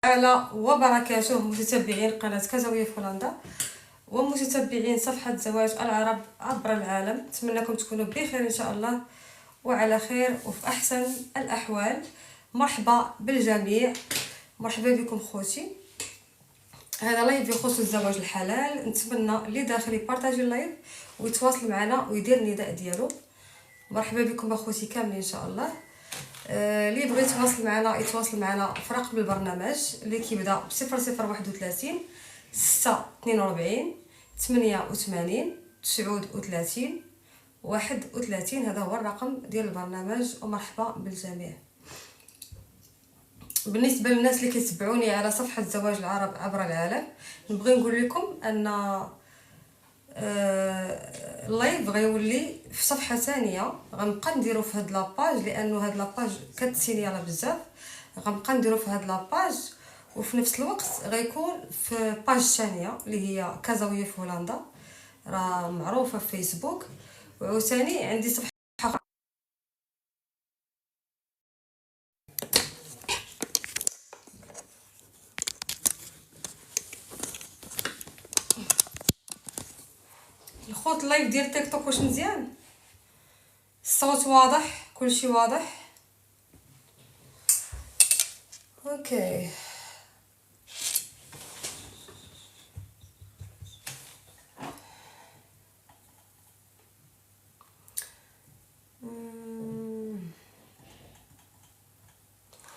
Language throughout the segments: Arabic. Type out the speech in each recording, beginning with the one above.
تعالى وبركاته متتبعين قناة كازاوية في هولندا ومتتبعين صفحة زواج العرب عبر العالم. نتمنىكم تكونوا بخير ان شاء الله وعلى خير وفي احسن الاحوال. مرحبا بالجميع، مرحبا بكم خوتي. هذا لايف يخص الزواج الحلال. نتمنى اللي داخل يبارطاجي اللايف ويتواصل معنا ويدير النداء ديالو. مرحبا بكم اخوتي كاملين ان شاء الله. اللي بغى يتواصل معنا يتواصل معنا في رقم البرنامج اللي كيبدا ب 0031 642 88 39 31. هذا هو الرقم ديال البرنامج ومرحبا بالجميع. بالنسبه للناس اللي كيتبعوني على صفحه زواج العرب عبر العالم، نبغي نقول لكم ان اللايف غيولي في صفحه ثانيه. غنبقى نديرو في هاد لاباج لانه هاد لاباج كتسينيالا بزاف. غنبقى نديرو في هاد لاباج وفي نفس الوقت غيكون في باج ثانيه اللي هي كازاوية في هولندا، راه معروفه في فيسبوك. وثاني عندي صفحه الخوت. اللايف ديال تيك توك واش مزيان؟ الصوت واضح؟ كلشي واضح؟ اوكي.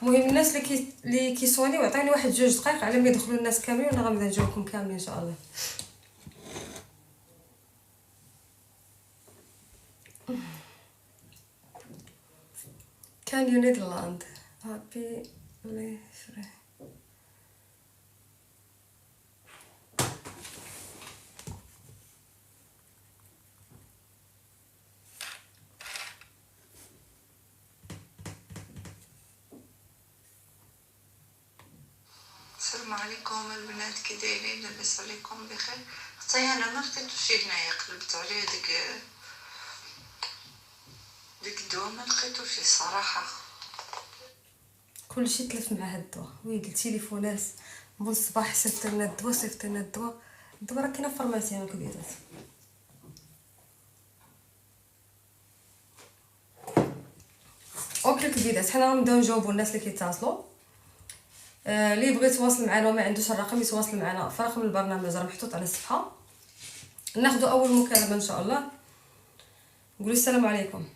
المهم الناس اللي كيسوني وعطيني واحد 2 دقائق على ما يدخلوا الناس كاملين وانا غنبدا نجاوبكم كاملين ان شاء الله. Can you Netherlands happy life. السلام عليكم البنات، كي دايرين؟ لاباس عليكم بخير؟ حتى انا ما خديتوش هنايا، قلبت عليه ديك الدواء ما لقيتوش الصراحه. كلشي تلف مع هاد الدواء. ويلي التليفونات من الصباح صيفط لنا الدواء صيفط لنا الدواء. الدواء راه كاينه في فارماسيا كبيرات. اوكي كبيرات، حنا غنبداو نجاوبوا الناس اللي كيتصلوا. اللي بغى يتواصل معنا وما عندوش الرقم يتواصل معنا في رقم البرنامج راه محطوط على الصفحه. ناخذ اول مكالمه ان شاء الله. نقولوا السلام عليكم.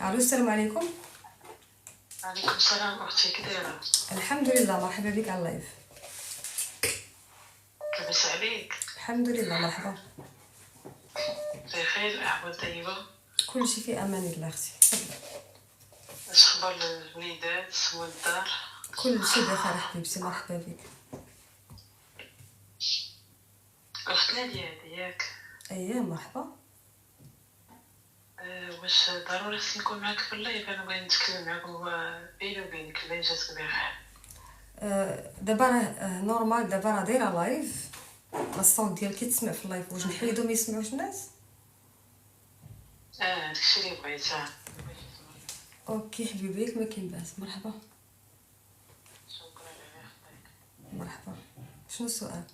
الو السلام عليكم. عليكم السلام اختي، كي دايره؟ الحمد لله، مرحبا بك على اللايف. لاباس عليك؟ الحمد لله، مرحبا. بخير، الاحوال طيبه؟ كلشي في امان الله اختي. اش اخبار الوليدات والدار؟ كلشي بخير حبيبتي، مرحبا بك. اخت ناديه ياك؟ اييه مرحبا. واش ضروري خصني نكون معاك في اللايف؟ انا بغيت نتكلم معاك بيني وبينك، اللي جاتك بخير. دابا راه نورمال، دابا راه دايره لايف، الصوت ديالك كيتسمع في اللايف. واش نحيدو ما يسمعوش الناس؟ داكشي اللي بغيتها. اوكي حبيبي، ياك ما كاين باس. مرحبا شكرا على خدمتك. مرحبا. شنو السؤال؟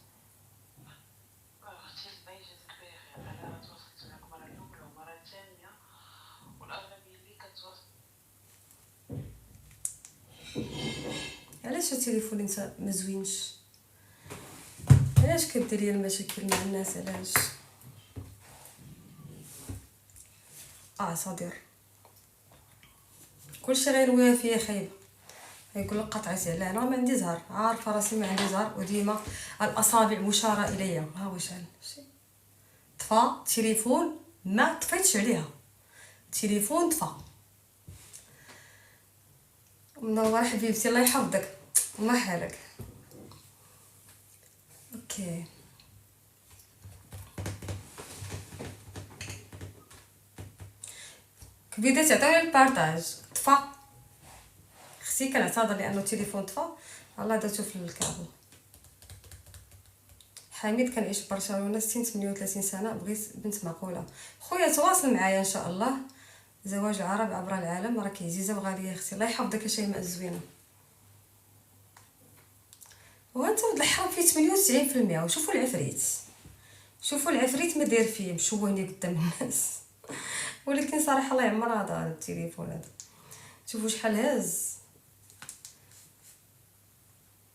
اختي الله يجازيك بخير. انا تواصلت معك المره الاولى والمره الثانيه، والاغلبيه اللي كتواصل. علاش التليفون انت ما زوينش؟ علاش كديري المشاكل مع الناس؟ علاش؟ صدير كلشي غير فيا خايبه. يقول لك قطعتي على انا ما عندي زهر، عارفه راسي ما عندي زهر، وديما الاصابع مشاره اليا. ها واش شي طفى التليفون، ما طفيتش عليها، التليفون طفى. منور حبيبتي، الله يحفظك، الله يحالك. اوكي كبيده تعطيوني البارطاج. طفى اختي، كنعتذر لانه التليفون طفى، الله درتو في الكابل. حميد كنعيش في برشلونه، 38 سنه، بغيت بنت معقوله. خويا تواصل معايا ان شاء الله. زواج العرب عبر العالم راه كيعزيزه وغاليه اختي. الله يحفظك يا شيماء الزوينه. وانت ولد الحرام فيه 98%. وشوفوا العفريت، شوفوا العفريت ما داير فيه مشوهني قدام الناس. ولكن صراحه الله يعمر هذا التليفون هذا، شوفوا شحال هاز.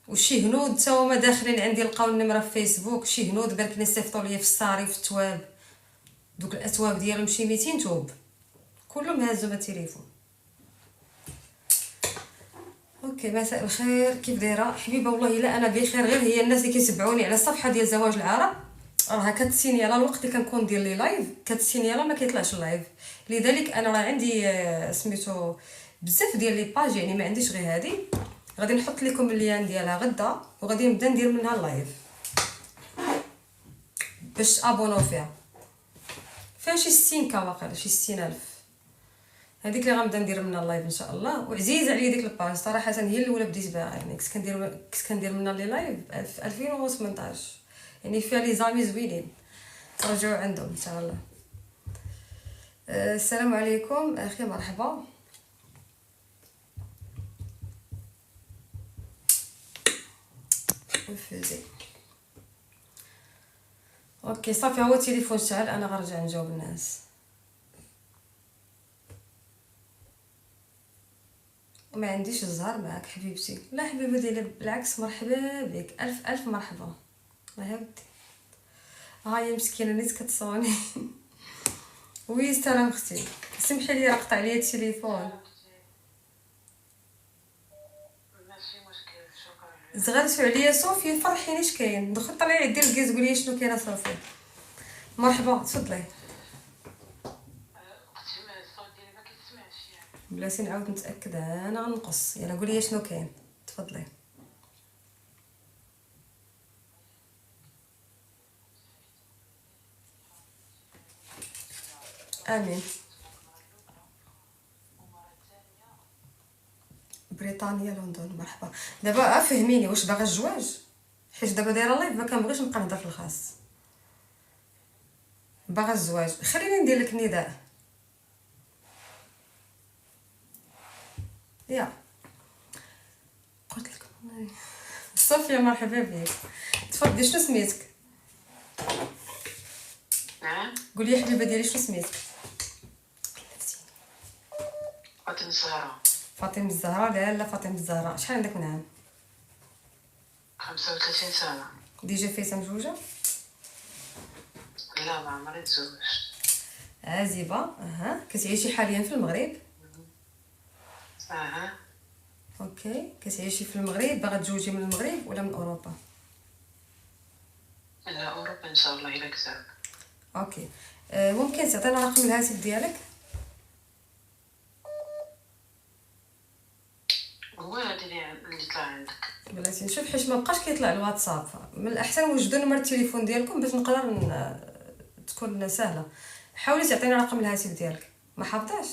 وشي هنود تا هما داخلين عندي لقاو النمره في فيسبوك، شي هنود بالك نصيفطوا ليا في الصاري في التواب، دوك الاتواب ديالهم شي 200 توب كلهم هازوا التليفون. اوكي مساء الخير، كيف دايره حبيبه؟ والله الا انا بخير، غير هي الناس اللي كيتبعوني على الصفحه ديال زواج العرب راها كتسينيالا الوقت اللي كنكون ندير لي لايف، كتسينيالا ما كيطلعش اللايف. لذلك انا راه عندي سميتو بزاف ديال لي باج، يعني ما عنديش غير هذه. غادي نحط لكم اللين ديالها غدا وغادي نبدا ندير منها اللايف باش ابونو فيها شي 60 كا واقيلا، شي 60,000. هذيك اللي غنبدا ندير منها اللايف ان شاء الله. وعزيزه عليا ديك الباج صراحه، هي الاولى بديت بها، يعني كنت كندير منها لي لايف في 2018، يعني فيها لي زامي زوينين، رجعوا عندهم ان شاء الله. السلام عليكم اخي، مرحبا. وفزي اوكي صافي، هو التليفون شعل، انا غنرجع نجاوب الناس. وما عنديش الزهر معك حبيبتي. لا حبيبه ديالي بالعكس، مرحبا بك، الف الف مرحبا. الله يودي، هاي مسكينه نيت كتصوني. وي سلام اختي، سمحي لي راه قطع ليا التليفون. ماشي مشكل، شكرا. زغرتو عليا صوفيا، فرحيني اش كاين؟ دخل طلعي عندي الكيز قولي شنو كاين صوفيا. مرحبا تفضلي. اختي ما الصوت ديالي ما كيتسمعش يعني. بلاتي نعاود نتاكد، انا غنقص. يلا قولي شنو كاين، تفضلي. امين. بريطانيا لندن، مرحبا. دابا فهميني، واش باغا الزواج؟ حيت دابا دايره لايف، ما كنبغيش نبقى نهضر في الخاص. باغا الزواج، خليني ندير لك نداء. يا قلت لك صوفيا مرحبا بك، تفضلي. شنو سميتك؟ نعم. قولي يا حبيبه ديالي شنو سميتك؟ فاطمة الزهراء. فاطمه الزهراء. لا فاطمه الزهراء، شحال عندك من عام؟ 35 سنة. ديجا فيسا مزوجه؟ لا ما عمري تزوجت. عازبه. كتعيشي حاليا في المغرب؟ اها. اوكي، كتعيشي في المغرب، باغا تزوجي من المغرب ولا من اوروبا؟ لا اوروبا ان شاء الله الا كتاب. اوكي. ممكن تعطينا رقم الهاتف ديالك؟ هو هذا اللي طلع عندك. بلاتي نشوف، حيت ما بقاش كيطلع الواتساب، من الاحسن وجدوا نمر التليفون ديالكم باش نقدر تكون سهله. حاولي تعطينا رقم الهاتف ديالك. ما حافظاش؟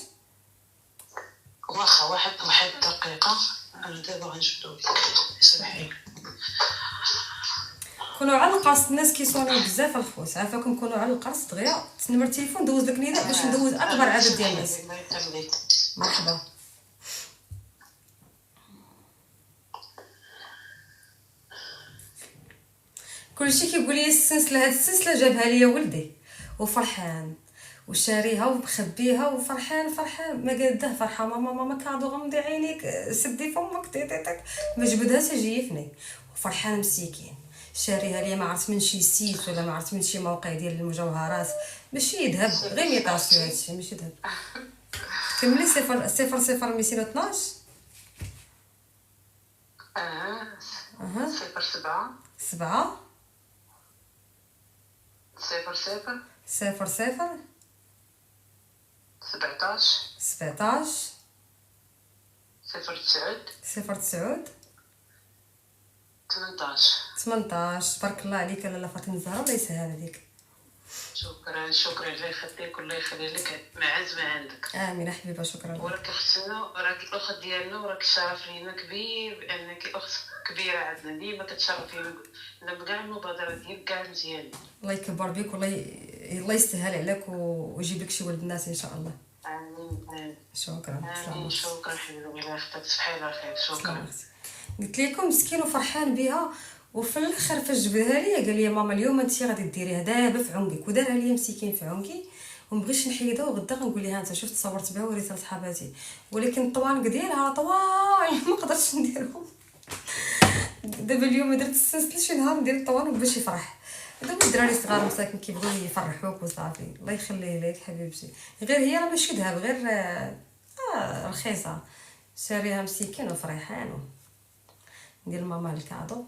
واخا واحد دقيقة، انا دابا غنجبدو لك. سمحي. كونوا على القرص، الناس كيصونيو بزاف الخوت، عافاكم كونوا على القرص دغيا. نمر التليفون دوز لك نداء باش ندوز اكبر عدد ديال الناس. الله يخليك. مرحبا. كلشي كيقول لي السلسله، هاد السلسله جابها ليا ولدي وفرحان وشاريها ومخبيها وفرحان ما قاده فرحه. ماما كادو غمضي عينيك، سدي فمك، تيتك ما جبدها تجيفني. وفرحان مسكين شاريها ليا، ما عرفت من شي سيت ولا ما عرفت من شي موقع ديال المجوهرات، ماشي ذهب غير ميطاسيو، هادشي ماشي ذهب. كملي 00212. اها. 07 7 00 00 17 17 09 09 18. 18. تبارك الله عليك لاله فاطمه الزهراء، الله يسهل عليك. شكرا الله يخليك والله يخلي لك معز ما عندك. امين حبيبه، شكرا لك. وراك اختنا، وراك الاخت ديالنا، وراك شرف لينا كبير بانك اخت كبيره عندنا، ديما كتشرفينا بكاع المبادرات ديال كاع مزيان. الله يكبر بك، الله يسهل عليك ويجيب لك شي ولد الناس ان شاء الله. امين. شكرا. امين. شكرا حبيبي، الله يحفظك، صحيح على خير. شكرا. قلت لكم مسكين وفرحان بها وفي الاخر فاش جبدها لي قال لي ماما اليوم انت غادي ديريها دابا في عنقك، ودارها لي مسكين في عنقي ومبغيتش نحيدها، وغدا غنقول لها انت شفت صورت بها وريتها لصحاباتي، ولكن الطوانق ديالها طوال ما قدرتش نديرهم. دابا اليوم درت السنسل شي نهار ندير الطوانق باش يفرح. دابا الدراري الصغار مساكن كيبغيو يفرحوك وصافي، الله يخليه لك حبيبتي. غير هي راه ماشي ذهب، غير رخيصه، شاريها مسكين وفرحان. ندير ماما الكادو،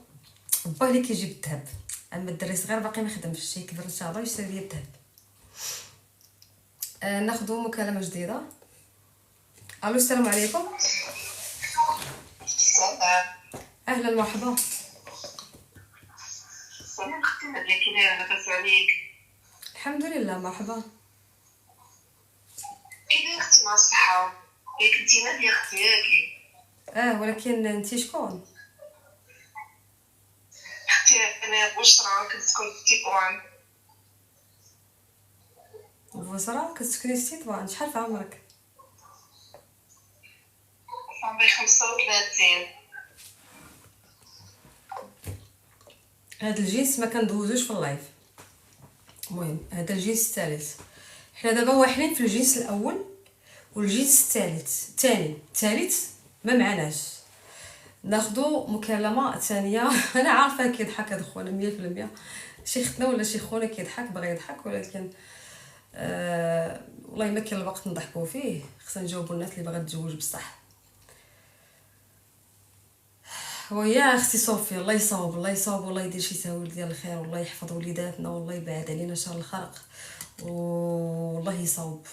با اللي كيجيب الذهب، اما الدري صغير باقي ما خدمش، شي كبر ان شاء الله يشري لي الذهب. ناخذ مكالمه جديده. الو السلام عليكم. اهلا مرحبا. انا اختي نبدا كي دايره لاباس عليك؟ الحمد لله مرحبا. كي دايره اختي مع الصحه؟ ياك انتي ناديه اختي ياكي؟ ولكن انتي شكون؟ اختي انا بشرى كنسكن في تطوان. بوزرة كتسكني في تطوان، شحال في عمرك؟ عمري 35. هاد الجنس ما كندوزوش في اللايف. المهم هذا الجنس الثالث، حنا دابا واحدين في الجنس الاول والجنس الثالث ما معناش. ناخذ مكالمه ثانيه. انا عارفه كيضحك هذا خونا 100%، شي ختنا ولا شي خونا كيضحك باغي يضحك، ولكن والله ما كاين الوقت نضحكوا فيه، خصنا نجاوبوا الناس اللي باغا تتزوج بصح. ويا اختي صوفيا الله يصاوب الله يصاوب، والله يدير شي تاويل ديال الخير، والله يحفظ وليداتنا، والله يبعد علينا شر الخلق، والله يصاوب،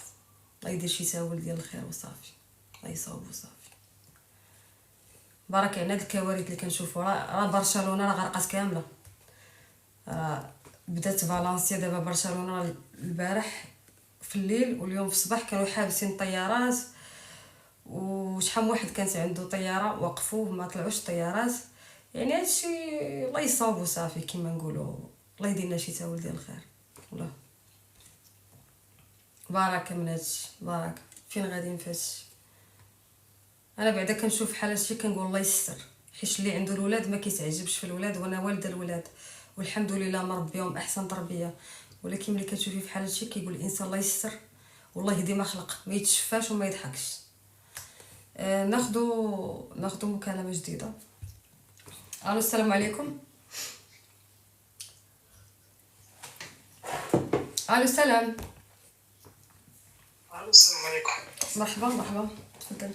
الله يدير شي تاويل ديال الخير وصافي، الله يصاوب وصافي. بارك على هاد الكوارث اللي كنشوفوا، راه برشلونه راه غرقات كامله، بدات فالنسيا، دابا برشلونه البارح في الليل واليوم في الصباح كانوا حابسين الطيارات، وشحال من واحد كانت عنده طياره وقفوه ما طلعوش الطيارات. يعني هادشي الله يصاوب وصافي كما نقولوا، الله يدير لنا شي تاول ديال الخير. والله بارك من هادشي، بارك فين غاديين في هادشي. انا بعدا كنشوف بحال هادشي كنقول الله يستر، حيت اللي عنده الولاد ما كيتعجبش في الولاد، وانا والده الولاد والحمد لله مربيهم احسن تربيه، ولكن ملي كتشوفي بحال هادشي كيقول الانسان الله يستر، والله يديما خلق ما يتشفاش وما يضحكش. ناخذ مكالمه جديده. الو السلام عليكم. الو السلام. الو السلام عليكم. مرحبا تفضل.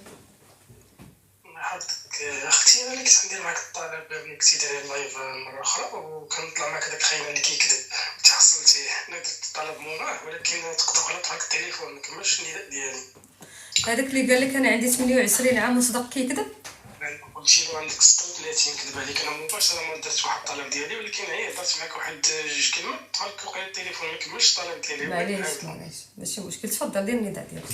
حضرتك اختي انا اللي كنت ندير معك الطلب ملي كنتي داير لايف مره اخرى، وكنطلع معك داك الخاين اللي كيكذب تحصلتيه. انا درت الطلب موراه ولكن تقلق لك التليفون ما كملش النداء ديالي. هذاك اللي قال لك انا عندي 28 عام وصدق كيكذب؟ قلتي له عندك 36 كذب عليك. انا مباشره ما درت واحد الطلب ديالي، ولكن هي هضرت معك واحد جوج كلمات طالك وقع التليفون ما كملش الطلب ديالي. معليش ماشي مشكل، تفضل دير النداء ديالك.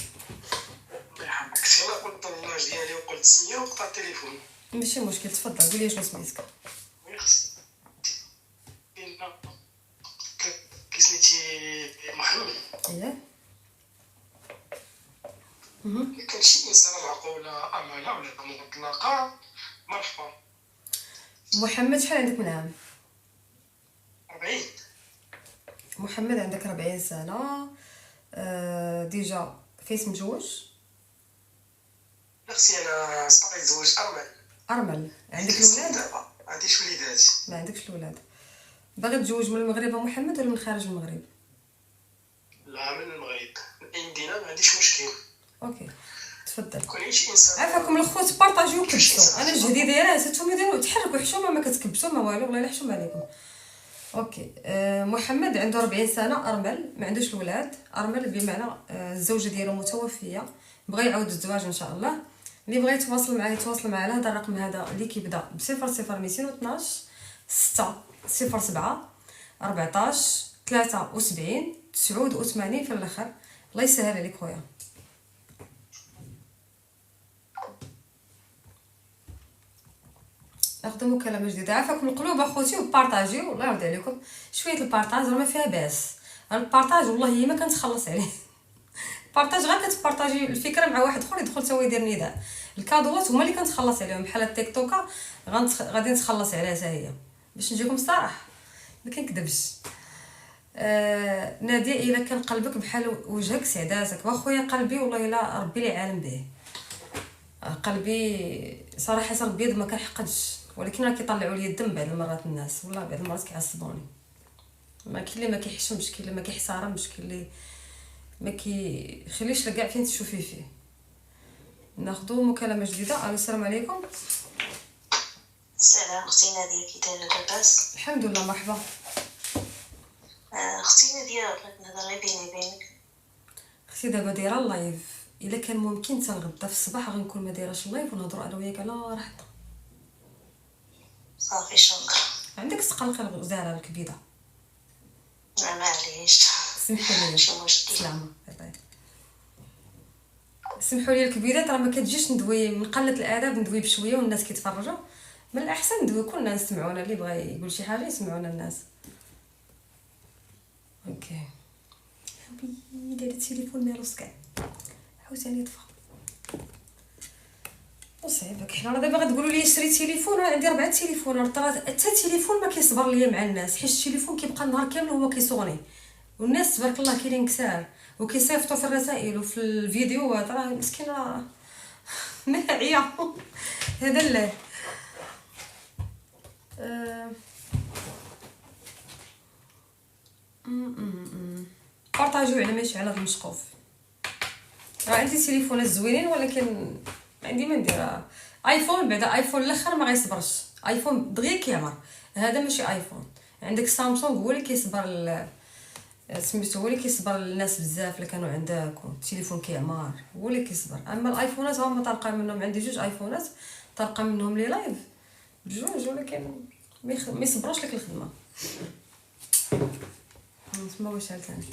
الله يرحمك. يلاه قلت اللاج ديالي وقلت سميه وقطع التليفون. ماشي مشكل، تفضل قولي شنو سميتك. كسميتي محمد. اييه. كان شي انسانه معقوله امانه ولا مطلقه مرحبا. محمد شحال عندك من عام؟ 40. محمد عندك 40 سنه. ديجا فايت متزوج؟ اختي انا صافي تزوج ارمل. عندك الولاد؟ ما عنديش وليدات. ما عندكش الولاد. باغي تزوج من المغرب محمد ولا من خارج المغرب؟ لا من المغرب، من اي مدينه ما عنديش مشكل. اوكي تفضل. كون شي انسان عافاكم الخوت بارطاجيو وكبسوا، انا جهدي دايره ساتهم يديروا تحركوا حشومه ما كتكبسوا ما والو، والله لا حشومه عليكم. اوكي. محمد عنده 40 سنه، ارمل، ما عندوش الولاد، ارمل بمعنى الزوجه ديالو متوفيه، بغى يعاود الزواج ان شاء الله. اللي بغى يتواصل معاه يتواصل معاه على هذا الرقم هذا اللي كيبدا ب 00212 607 14 73 89 في الاخر. الله يسهل عليك خويا. ناخذ مكالمه جديده. عافاكم القلوب اخوتي وبارطاجيو، الله يرضي عليكم. شويه البارطاج راه ما فيها باس، البارطاج والله هي ما كنتخلص عليه. البارطاج غير كتبارطاجي الفكره مع واحد اخر يدخل حتى هو يدير نداء. الكادوات هما اللي كنتخلص عليهم، بحال التيك توكا غادي نتخلص عليها حتى هي، باش نجيكم صراحه ما كنكذبش. ناديه الا كان قلبك بحال وجهك سعداتك. واخويا قلبي والله الا ربي لي عالم به، قلبي صراحه البيض ما كنحقدش، ولكن راه كيطلعوا لي الدم بعض المرات الناس، والله بعض المرات كيعصبوني. ما كاين اللي ما كيحشمش، كاين اللي ما كيحترمش، كاين اللي ما كيخليش كاع فين تشوفي فيه. ناخذ مكالمه جديده. الو السلام عليكم. السلام اختي نادية، كي دايره لاباس؟ الحمد لله. مرحبا اختي نادية، بغيت نهضر غير بيني وبينك. اختي دابا دايره اللايف، الا كان ممكن حتى الغدا في الصباح غنكون ما دايراش اللايف ونهضروا انا وياك على راحتنا. صافي شكرا. عندك تقلق الغزاله الكبيده؟ لا معليش، سمحوا لي. ماشي مشكل. سلامه. سمحوا لي الكبيدات راه ما كتجيش ندوي من قله الاداب، ندوي بشويه والناس كيتفرجوا. من الاحسن ندوي كلنا نسمعونا، اللي بغى يقول شي حاجه يسمعونا الناس. اوكي داير التليفون ميروس كاع عاوتاني طفى. وصعيبك حنا راه دابا غتقولوا لي شري تليفون، راه عندي 4 تليفونات، راه حتى التليفون ما كيصبر ليا مع الناس، حيت التليفون كيبقى النهار كامل وهو كيصوني، والناس تبارك الله كاينين كسار وكيصيفطوا في الرسائل وفي الفيديوهات. راه مسكين راه ناعيه. هذا لا بارطاجيو على ماشي على المشقوف. راه عندي تليفونات زوينين ولكن عندي ما ندير. ايفون بعدا ايفون الاخر ما غيصبرش، ايفون دغيا كيعمر، هذا ماشي ايفون. عندك سامسونج هو اللي كيصبر سميتو، هو اللي كيصبر الناس بزاف اللي كانوا عندكم التليفون كيعمر، هو اللي كيصبر. اما الايفونات هما طالقه منهم، عندي 2 ايفونات طالقه منهم لي لايف بجوج، ولكن ما يصبروش لك الخدمه. نسمع واش قال ثاني.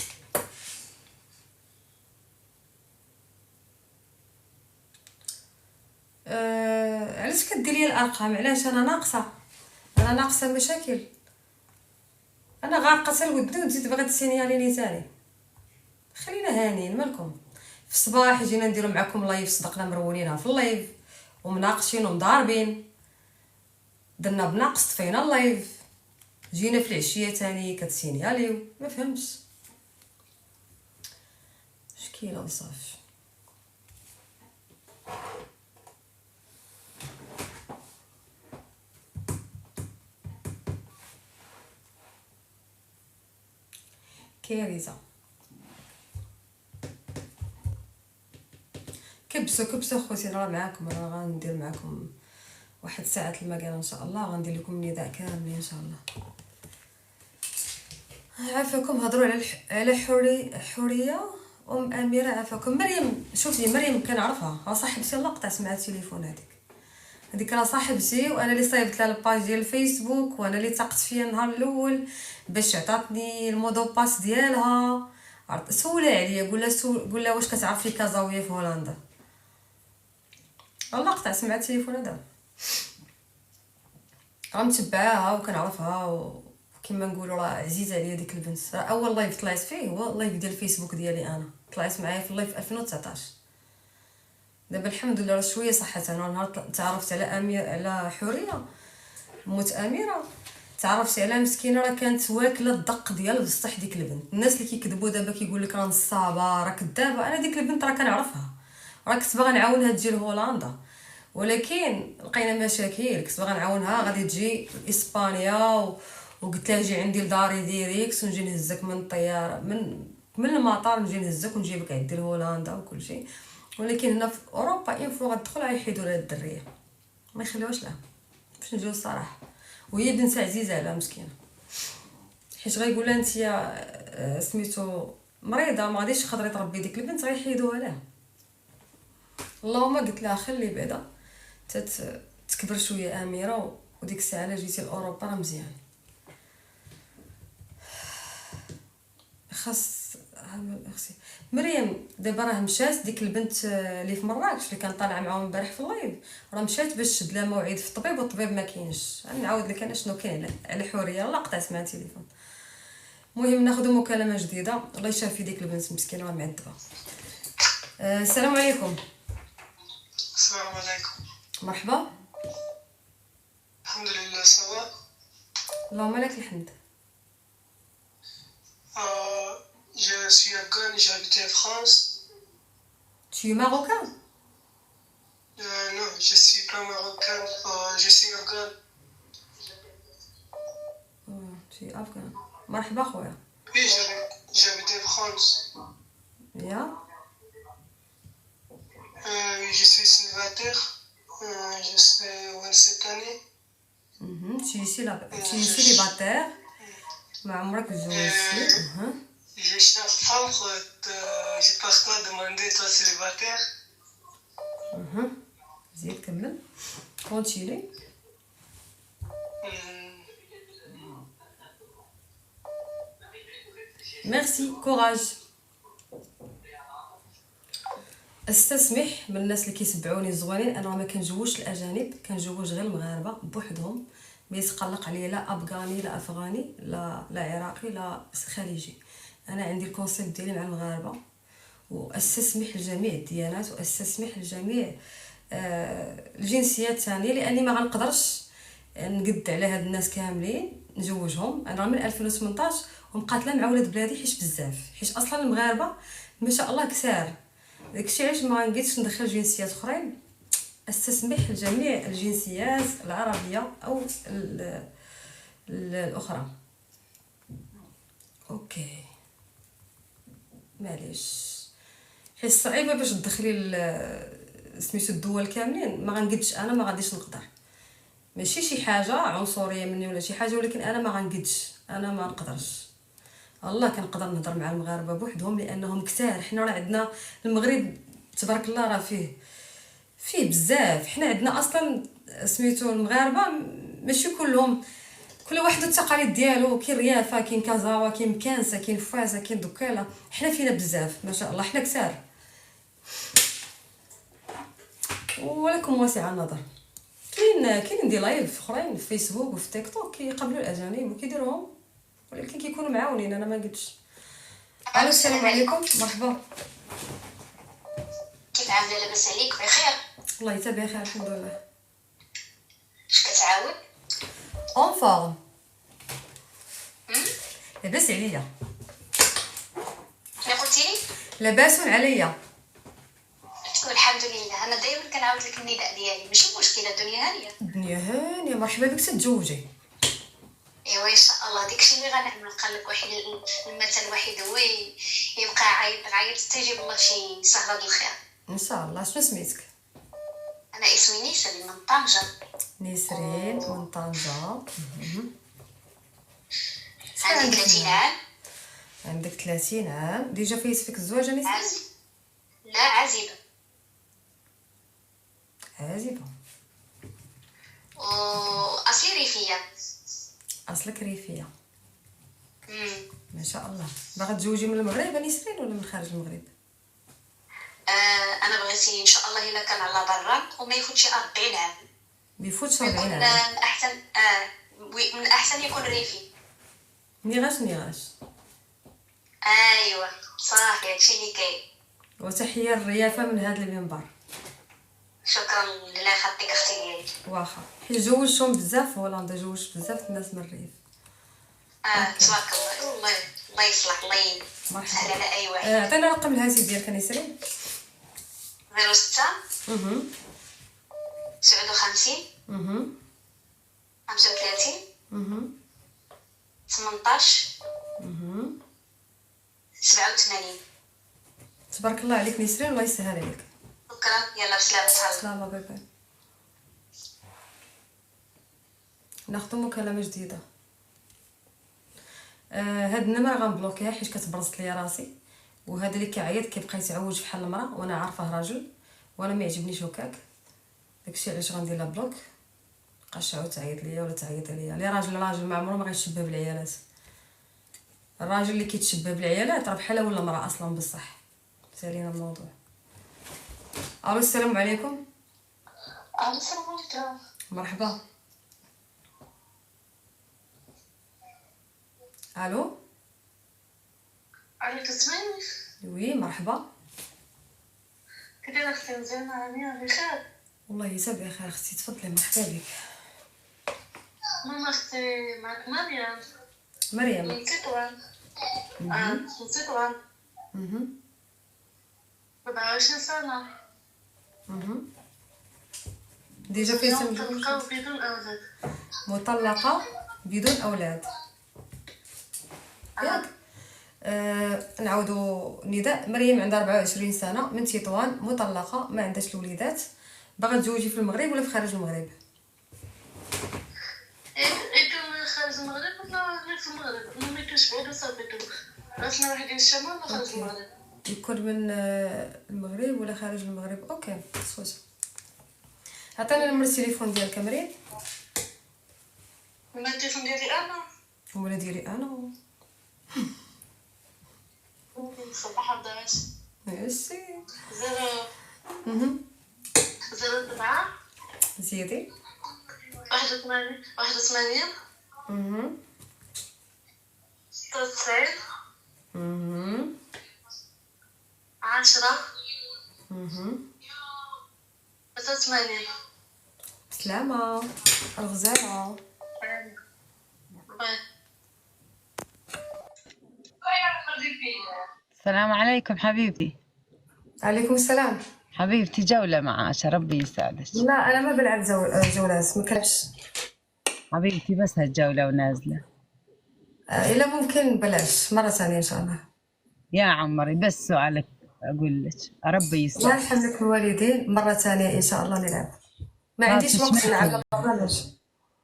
علاش كديري الارقام؟ علاش انا ناقصه مشاكل، انا غارقه الود وتزيد باغا تسينياليني ثاني. خلينا هانيين مالكم. في الصباح جينا نديرو معكم لايف، صدقنا مرولينها في اللايف ومناقشين ومضاربين، درنا بناقص طفينا اللايف، جينا في العشيه ثاني كتسينياليو. ما فهمتش مشكله وصافي. كارثه. كبسوا خوتي، راه معاكم، راه غندير معاكم واحد ساعه المقال ان شاء الله، غندير لكم النداء كاملين ان شاء الله. عافاكم. هضروا على حوريه اميره. عافاكم. مريم، شوفي مريم كنعرفها، راه صاحبتي. الله قطعت مع التليفون هذيك راه صاحبتي، وانا اللي صايبت لها الباج ديال الفيسبوك، وانا اللي ثقت فيها النهار الاول باش عطاتني المودو باس ديالها. سولها عليا، قول لها واش كتعرفي كازاويه في هولندا. والله قطعت مع التليفون هذا. راه متبعاها وكنعرفها، وكما نقولوا راه عزيزه عليا ديك البنت. راه اول لايف طلعت فيه هو اللايف ديال الفيسبوك ديالي، انا طلعت معايا في اللايف 2019. دابا الحمد لله راه شويه صحت. انا نهار تعرفت على حوريه موت اميره، تعرفت على مسكينه راه كانت واكله الدق ديال بصح. ديك البنت، الناس اللي كيكذبوا دابا كيقول لك راه نصابه راه كذابه، انا ديك البنت راه كنعرفها، راه كنت باغا نعاونها تجي لهولندا، ولكن لقينا مشاكل. كنت باغا نعاونها غادي تجي اسبانيا وقلت لها جي عندي لداري ديريكت ونجي نهزك من الطياره من المطار، نجي نهزك ونجيبك عندي لهولندا وكل شيء. ولكن هنا في اوروبا انفو غتدخل غيحيدوا لها الدريه، ما يخليوهاش لها باش نجيو الصراحه. وهي بنت عزيزه على مسكينه، حيت غيقول لها انت سميتو مريضه ما غاديش تقدري تربي ديك البنت، غيحيدوها لها. اللهم قلت لها خلي بعدا تكبر شويه اميره، وديك الساعه الا جيتي لاوروبا راه مزيان. خاص اختي مريم دابا راه مشات ديك البنت اللي في مراكش اللي كان طالعه معاهم البارح في اللايف، راه مشات باش تشد لها موعد في الطبيب، والطبيب ما كاينش. نعاود لك انا شنو كاين على حوريه. الله قطعت مع التليفون. المهم ناخذ مكالمه جديده. الله يشافي ديك البنت مسكينه راه معذبه. السلام عليكم. السلام عليكم. مرحبا. الحمد لله سوا. اللهم لك الحمد. Je suis afghan et j'habite en France. Tu es marocain? Non, je suis pas marocain. Je suis afghan. Tu es afghan. مرحبا خويا. Oui, j'habite en France. يا Je suis célibataire. Je suis 27 années. tu es célibataire. ما عمرك تزوجتي؟ Je cherche femme. Je passe pas demander toi célibataire. زيد كمل. كونتيني. ميرسي كوراج. استسمح من الناس اللي كيسبعوني الزوانين، انا ما كنجوجش الاجانب، كنجوج غير المغاربه بوحدهم. ما يتقلق عليا لا افغاني لا افغاني لا عراقي لا خليجي. انا عندي الكونسيبت ديالي مع المغاربه، واستسمح لجميع الديانات واستسمح لجميع الجنسيات الثانيه، لاني ما غنقدرش نقد على هاد الناس كاملين نزوجهم. انا من 2018 ومقاتله مع ولاد بلادي حيت بزاف، حيت اصلا المغاربه ما شاء الله كثار. داكشي علاش ما غنقدش ندخل جنسيات اخرين. استسمح لجميع الجنسيات العربيه او الاخرى. اوكي معليش، حيت صعيبه باش تدخلي سميتو الدول كاملين. ما غنقدش، انا ما غاديش نقدر. ماشي شي حاجه عنصريه مني ولا شي حاجه، ولكن انا ما غنقدش، انا ما نقدرش. والله كنقدر نهضر مع المغاربه بوحدهم لانهم كثار. حنا راه عندنا المغرب تبارك الله راه فيه بزاف. حنا عندنا اصلا سميتو المغاربه ماشي كلهم، كل واحد التقاليد ديالو. كاين ريافه، كاين كازاوا، كاين مكانسه، كاين فاسه، كاين دكاله. حنا فينا بزاف ما شاء الله، حنا كثار ولكم واسع النظر. كاين دي لايف اخرين في فيسبوك وفي تيك توك كيقابلوا الاجانب وكيديروهم، ولكن كيكونوا معاونين. انا ما قلتش. الو السلام عليكم، مرحبا. كيف عامله؟ لاباس عليك؟ بخير؟ الله يتابع بخير الحمد لله. اش كتعاود؟ اون فورم. لاباس عليا. شنو قلتي لي؟ لاباس عليا. الحمد لله. انا دائما كنعاود لك النداء ديالي، ماشي مشكله. الدنيا هانيه. الدنيا هانيه، مرحبا بك تتزوجي. ايوا ان شاء الله داكشي اللي غنعمل. قال لك واحد المثل الوحيد هو يبقى عايط تجيب الله شي سهله الخير ان شاء الله. شنو سميتك؟ انا اسمي نسرين من طنجة. نسرين من طنجة. عندي 30 عام. عندك 30 عام. ديجا فيك الزواج نسرين؟ لا عازبه. عازبه. واصلي ريفيه. اصلك ريفيه. ما شاء الله. باغا تزوجي من المغرب نسرين ولا من خارج المغرب؟ انا بغيتي ان شاء الله الا كان على برا وما يفوتش 40 عام. ما يفوتش 40 يكون عام. من احسن يكون ريفي. نيغاش. ايوا صافي هادشي اللي كاين. وتحيه الريافه من هذا المنبر. شكرا لله يخطيك اختي ديالي. واخا حيت زوجتهم بزاف في هولندا، زوجت بزاف الناس من الريف. تبارك الله. والله الله يصلح، الله يسهل على اي واحد. عطينا رقم الهاتف ديالك نسرين. 06 57 35 18 87. تبارك الله عليك نسرين، الله يسهل عليك. شكرا. يلا بسلامة. سلامة. باي باي. ناخذ مكالمه جديده. هاد النمره غنبلوكيها حيت كتبرزت ليا راسي، وهذا اللي كيعيط كيبقى يتعوج بحال المراه، وانا عارفه راجل وانا ما يعجبنيش هكاك. داكشي علاش غندير لها بلوك. مابقاش تعاود تعيط ليا ولا تعيط ليا. لي راجل ما عمره ما غيتشبه بالعيالات. الراجل اللي كيتشبه بالعيالات راه بحال ولا مراه اصلا بصح. سالينا الموضوع. الو السلام عليكم. السلام عليكم. مرحبا. الو. تسمعني؟ وي مرحبا. كي دايره اختي؟ مزيانه؟ هانيه بخير؟ والله يسعدك بخير اختي، تفضلي. مرحبا بك. ماما اختي معك مريم مريم. من تطوان. من تطوان. 24 سنة. ديجا في سن مطلقة بدون أولاد. مطلقة بدون أولاد. ياك. نعاودو نداء. مريم عندها 24 سنة من تطوان، مطلقة، ما عندهاش الوليدات، باغا تزوجي في المغرب ولا في خارج المغرب؟ يكون خارج المغرب ولا في المغرب؟ ما يكونش بعيد وصافيتو. راسنا واحد الشمال ولا خارج المغرب؟ يكون من المغرب ولا خارج المغرب. اوكي صوت. عطيني نمر التليفون ديالك مريم. ما التليفون ديالي أنا. ولا ديري انا. صباح 11. ميرسي. 0 7 زيدي. 81 91 96 10 83. سلامة الغزالة. السلام عليكم حبيبتي. عليكم السلام. حبيبتي جولة مع عاشا، ربي يسعدك. لا انا ما بلعب جولات، ما كنلعبش. حبيبتي بس هالجولة ونازلة. الا ممكن بلاش مرة ثانية ان شاء الله. يا عمري بس سؤالك أقول لك ربي الله يسعدك. يرحم لك الوالدين، مرة ثانية ان شاء الله نلعب. ما عنديش وقت نلعب بلاش.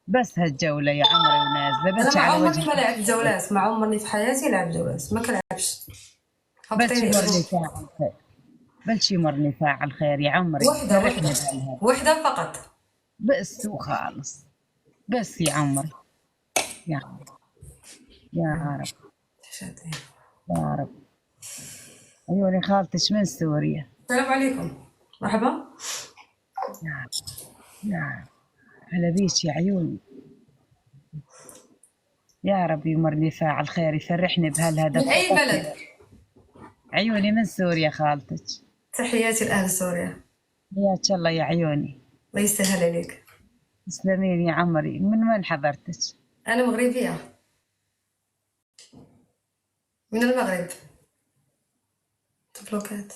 بس هالجولة يا عمري ونازلة انا بس ما على عمري وجه. ما لعبت جولات، ما عمري في حياتي لعبت جولات، ما كنلعبش. بس يمرني فاعل خير، بس يمرني فاعل خير يا عمري. وحدة فقط بس وخالص. بس يا عمري يا رب يا رب يا رب. عيوني خالتش من سوريا. السلام عليكم. مرحبا. يا هلا بيش يا عيوني. يا رب يمرني فاعل خير يفرحني بهالهدف. من أي بلد؟ عيوني من سوريا خالتك. تحياتي لأهل سوريا. حياك الله يا عيوني. الله يسهل عليك. تسلمين يا عمري. من وين حضرتك؟ أنا مغربية من المغرب. تبلوكات.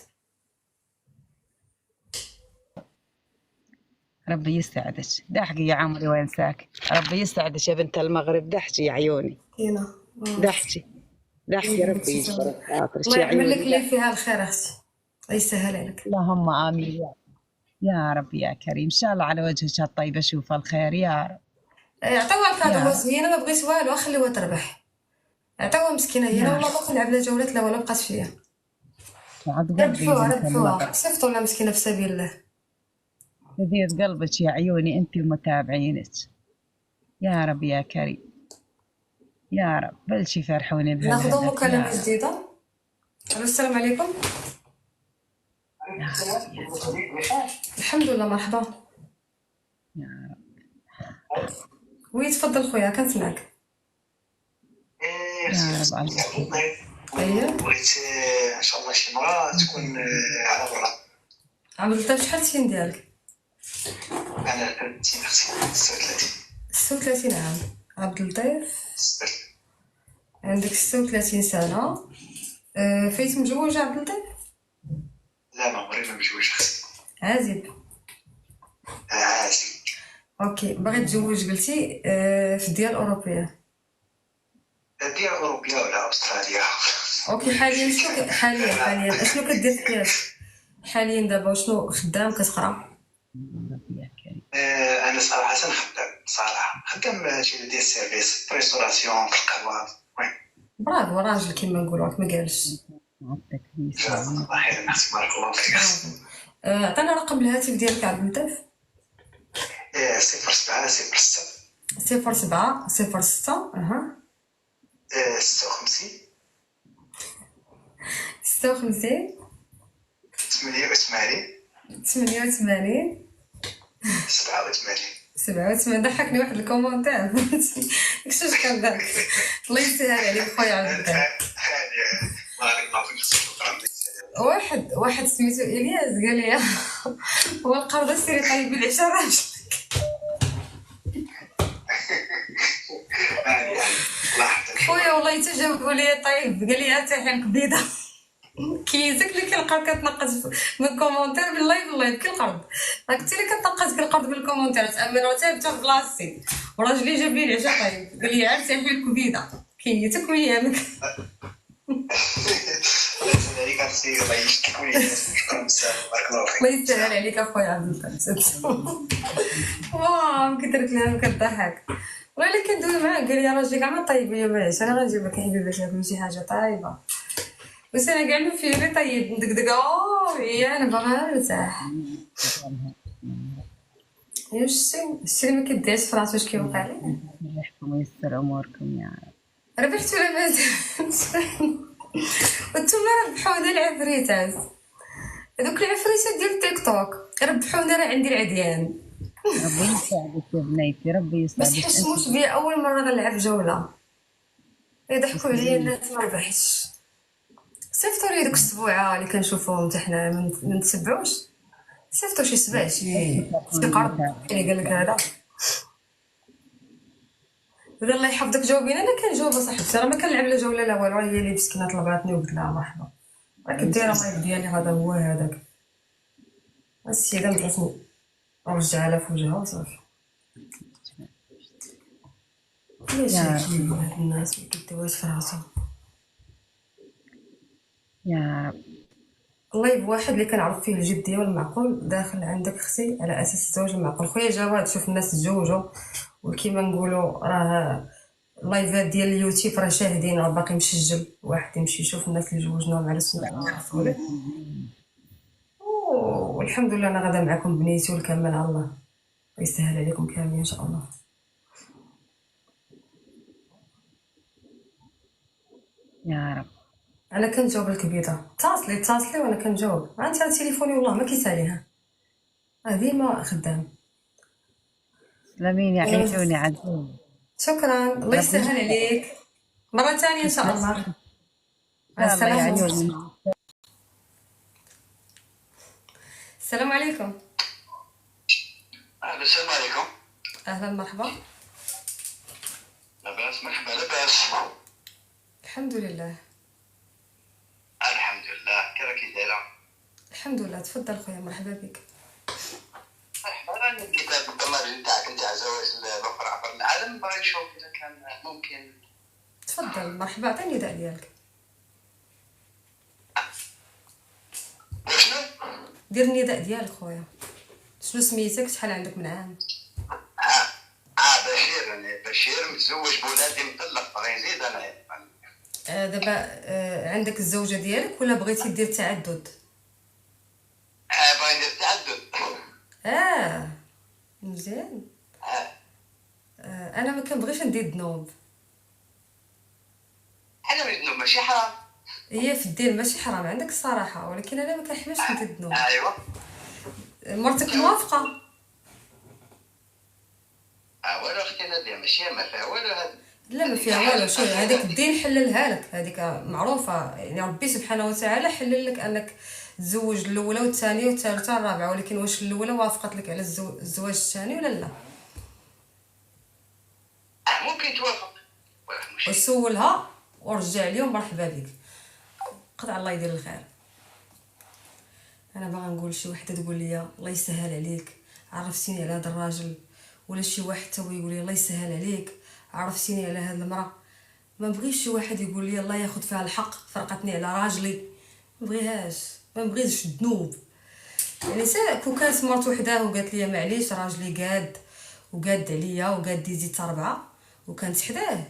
ربي يسعدك. دحقي يا عمري وين ساكن. ربي يسعدك يا بنت المغرب. دحشي يا عيوني. هنا. دحشي ربي يجبرك خاطرك الله يا يعمل لك عيوني. اللي فيها الخير أختي. الله يسهل عليك. اللهم آمين يا رب يا كريم. إن شاء الله على وجهك الطيب أشوف الخير يا رب. عطاوها الكادو، هي ما بغيت والو، خليوها تربح. عطاوها مسكينة هي، والله ما كنلعب لا جولات لا والو، بقات فيا. ربحوها صيفطوا لها مسكينة في سبيل الله. يزيد قلبك يا عيوني انت ومتابعينك يا رب يا كريم يا رب. بلشي فرحوني بهالهدف. ناخذ مكالمة جديدة. السلام عليكم. الحمد لله. مرحبا يا رب. ويتفضل خويا كنسمعك. يا رب عليك. بغيت ان شاء الله شي مرة تكون على برا. عبد اللطيف شحال السن ديالك؟ انا 30 اختي. 36 عام. عبد اللطيف عندك 36 سنة. فايت مجوج عبد اللطيف؟ لا ما عمري ما متزوج اختي. عازب. عازب. اوكي باغي تزوج قلتي في الديار الأوروبية. ديال اوروبيا ولا استراليا. اوكي حاليا اشنو كدير في حياتك حاليا دابا؟ شنو خدام كتقرا؟ انا صراحه خدام شي ديال السيرفيس ريستوراسيون في القهوه. برافو راجل كيما نقولوا ما قالش. الله خير اختي بارك الله فيك. عطينا رقم الهاتف ديالك عبد اللطيف. 07 06 07 06 56 56 88 87. ضحكني واحد الكومونتير كشوش كان داك. الله يسهل عليك خويا عبد اللطيف. واحد سميتو الياس قال لي هو القرض السري طيب بالعشاء راجلك. والله تجاوبوا لي طيب قال لي ارتاحي كبيده كيزك اللي كنلقى كتنقص من كومونتير بالله كنقرض راك انت اللي كتنقص كنقرض بالكومونتير تامر وتابت في بلاصتي وراجلي جاب لي العشاء طيب قال لي ارتاحي الكبيده كيتك ويامك عليك عرفتي الله يشكيك شكرا بزاف بارك الله فيك. الله يسهل عليك اخويا عبد الفتاح واه كدرت لها كضحك والله اللي كندوي معاه قال لي راجلي كاع ما طيب ليا معليش انا غنجيب لك حبيبه تاكل شي حاجه طايبه بس انا كاع ما فيني طيب ندقدق يا انا باغا نرتاح يا الشتي اللي ما كيديرش في راسو اش كيوقع ليه يحكم ويسر اموركم يا رب. ربحت ولا مازال وانتوما ربحونا العفريتات هذوك العفريتات ديال تيك توك ربحونا راه عندي العديان ربي يساعدك يا بنيتي ربي ما يساعدك. تحسموش بيا اول مره غنلعب جوله يضحكوا عليا الناس ما ربحتش صيفطوا لي دوك السبوعه اللي كنشوفوهم حتى حنا ما نتسبعوش صيفطوا شي سبع شي قرض اللي قال لك هذا قال الله يحفظك جاوبينا انا كنجاوب صاحبتي راه ما كنلعب لا جوله لا والو هي اللي مسكينه طلباتني وقلت لها مرحبا راك دايره اللايف ديالي هذا هو هذاك السيده مدعتني ورجعها لها في وجهها وصافي علاش هاد الناس ما كيديوهاش في راسهم يا رب. اللايف واحد اللي كنعرف فيه الجديه والمعقول داخل عندك اختي على اساس الزواج المعقول خويا جواد شوف الناس تزوجوا وكيما نقولوا راه اللايفات ديال اليوتيوب راه شاهدين راه باقي مسجل واحد يمشي يشوف الناس اللي جوجناهم على سنه الرسول والحمد لله انا غادا معكم بنيتي والكمل على الله ويسهل عليكم كاملين ان شاء الله يا رب. انا كنجاوب الكبيده اتصلي وانا كنجاوب انت على تليفوني والله ما كيساليها ديما خدام سلامين يا عيشوني عزوز. شكرا الله يسهل عليك مره ثانيه ان شاء الله مع الله يا السلامه عيوني. السلام عليكم السلام عليكم. اهلا مرحبا لاباس مرحبا لاباس. الحمد لله الحمد لله كيف دايره؟ الحمد لله تفضل خويا مرحبا بك مرحبا انا لقيت البرنامج نتاعك نتاع زواج الاخرى عبر العالم باغي نشوف اذا كان ممكن. تفضل مرحبا عطيني النداء ديالك شنو؟ دير النداء ديالك خويا شنو سميتك شحال عندك من عام بشير. انا بشير متزوج بولادي مطلق باغي نزيد انا. دابا عندك الزوجه ديالك ولا بغيتي دير تعدد باغي ندير تعدد. مزيان انا ما كنبغيش ندير ذنوب انا من الذنوب ماشي حرام. هي في الدين ماشي حرام عندك الصراحه ولكن انا ما كنحملش ندير ذنوب ايوا مرتك موافقه والو اختي ناديه ماشي ما فيها والو هذا. لا ما فيها والو شوف هذاك الدين حللها لك هذيك معروفه يعني ربي سبحانه وتعالى حلل لك انك تزوج الاولى والثانيه والثالثه والرابعه ولكن واش الاولى وافقت لك على الزواج الثاني ولا لا ممكن توافق وسولها ورجع اليوم مرحبا بك قطع الله يدير الخير انا باغا نقول شي وحده تقول لي الله يسهل عليك عرفتيني على هذا الراجل ولا شي واحد تو يقول لي الله يسهل عليك عرفتيني على هذه المراه ما بغيش شي واحد يقول لي الله ياخذ فيها الحق فرقتني على راجلي ما بغيهاش ما بغيتش الذنوب يعني كون كانت مرت وحده وقالت لي معليش راجلي قاد وقاد عليا وقاد يزيد تربعه وكانت حداه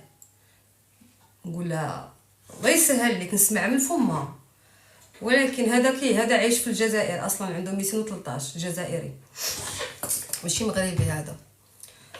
نقول لها الله يسهل لك نسمع من فمها ولكن هذا عايش في الجزائر اصلا عنده 213 جزائري ماشي مغربي هذا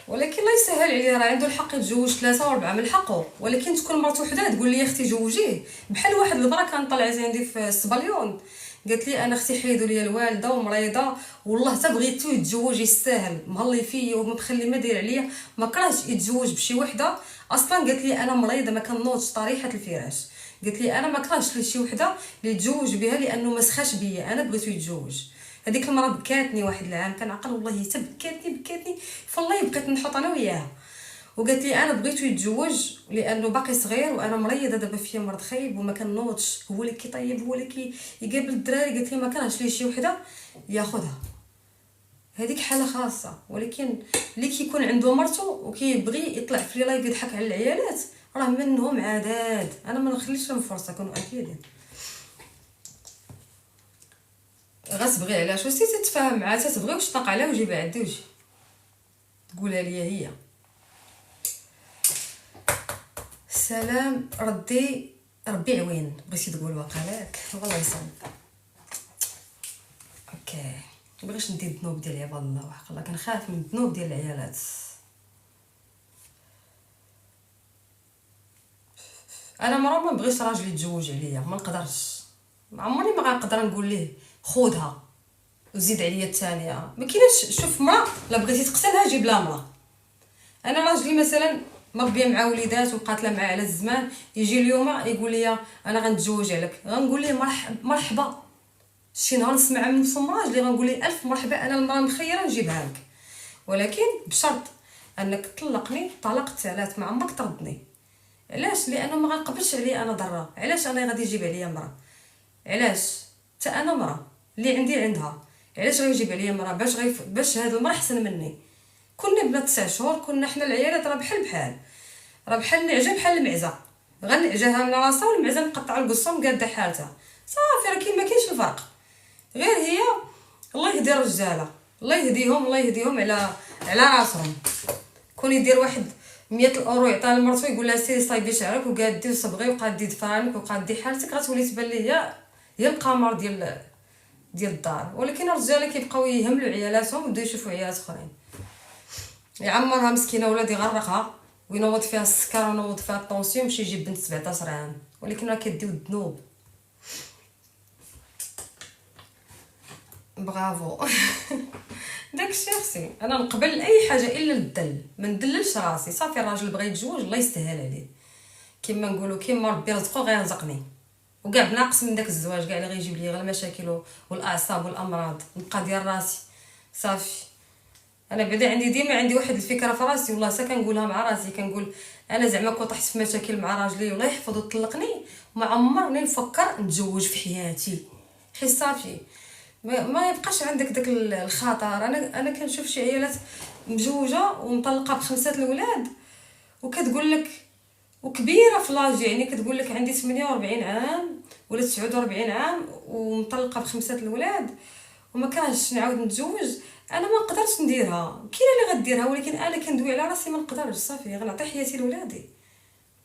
ولكن الله يسهل عليه راه عنده الحق يتزوج 3 و4 من حقه ولكن تكون مرت وحده تقول لي اختي جوجيه بحال واحد المراه كان طلعت عندي في السبليون قالت لي انا اختي حيدوا لي الوالده ومريضه والله حتى بغيتو يتزوج يستاهل مهلي فيا ومخلي ما داير عليا ما كرهش يتزوج بشي وحده اصلا قالت لي انا مريضه ما كنوضش طريحه الفراش قالت لي انا ما كرهش لشي وحده اللي يتزوج بها لانه ما سخاش بيا انا بغيتو يتزوج هذيك المراه بكاتني واحد العام كنعقل والله حتى بكاتني فالله بقيت نحط انا وياها وقالت لي انا بغيتو يتزوج لانه باقي صغير وانا مريضه دابا فيا مرض خايب وما كنوضش، هو اللي كيطيب هو اللي يقابل الدراري. قالت لي ما كرهش ليه شي وحده ياخذها، هذيك حاله خاصه. ولكن اللي كيكون عنده مرته وكيبغي يطلع في لايف يضحك على العيالات راه منهم عداد، انا ما نخليش لهم فرصه، كونوا اكيدين. غتبغي علاش وسيتي تتفاهم معها، تتبغي واش طاق عليها وجيبها عندي وجي تقولها ليا هي. سلام ردي ربي عوين بغيتي تقول واقالك والله يصون. اوكي مبغيش ندير الذنوب ديال عباد الله وحق الله، كنخاف من الذنوب ديال العيالات. انا مرة ما بغيتش راجل يتزوج عليا، ما نقدرش، عمري ما غنقدر نقول ليه خذها وزيد عليا الثانيه، ما كاينش. شوف مرة لا بغيتي تقتلها جيب لها مرة. انا راجلي مثلا مربيه مع وليدات ومقاتله معاه على الزمان، يجي اليوم يقول لي انا غنتزوج عليك، غنقول ليه مرحبا. شي نهار نسمع من فم راجلي غنقول ليه الف مرحبا، انا المراه مخيره نجيبها لك، ولكن بشرط انك تطلقني طلاق الثلاث، ما عمرك تردني. علاش؟ لانه ما غنقبلش عليا انا ضره. علاش انا غادي يجيب عليا مراه؟ علاش؟ حتى انا مراه اللي عندي عندها، علاش غيجيب عليا مراه؟ باش هاد المراه احسن مني. كنا بلا 9 شهور كنا حنا العيالات راه بحال بحال، راه بحال النعجه بحال المعزه، غنعجاها من راسها والمعزه نقطع القصه ومقاده حالتها صافي. راه كاين ما كاينش الفرق، غير هي الله يهدي الرجاله، الله يهديهم على راسهم. كون يدير واحد 100 اورو يعطيها لمرتو يقول لها سيري صايبي شعرك وقادي وصبغي وقادي دفرانك وقادي حالتك، غتولي تبان ليه هي القمر ديال الدار. ولكن الرجاله كيبقاو يهملوا عيالاتهم ويبداو يشوفوا عيالات اخرين. يعمرها مسكينه ولاد يغرقها وينوض فيها السكر ونوض فيها الطونسيون باش يجيب بنت 17 عام، ولكن راه كديو الذنوب. برافو داكشي اختي، انا نقبل اي حاجه الا الدل، ما ندللش راسي صافي. الراجل بغى يتزوج الله يستاهل عليه، كما نقولوا كيما ربي رزقو غيرزقني، وكاع بناقص من داك الزواج كاع اللي غيجيب لي غير المشاكل والاعصاب والامراض نبقى ديال راسي صافي. انا بعدا عندي واحد الفكره في راسي والله حتى كنقولها مع راسي، كنقول انا زعما كون طحت في مشاكل مع راجلي الله يحفظه طلقني ما عمرني نفكر نتزوج في حياتي، حيت صافي ما يبقاش عندك داك الخطر. انا كنشوف شي عيالات مزوجه ومطلقه ب5 الاولاد وكتقول لك وكبيره في لاج، يعني كتقول لك عندي 48 عام ولا 49 عام ومطلقه ب5 الاولاد وما كرهتش نعاود نتزوج. انا ما نقدرش نديرها، كاين اللي غديرها، ولكن انا كندوي على راسي ما نقدرش صافي، غنعطي حياتي لولادي.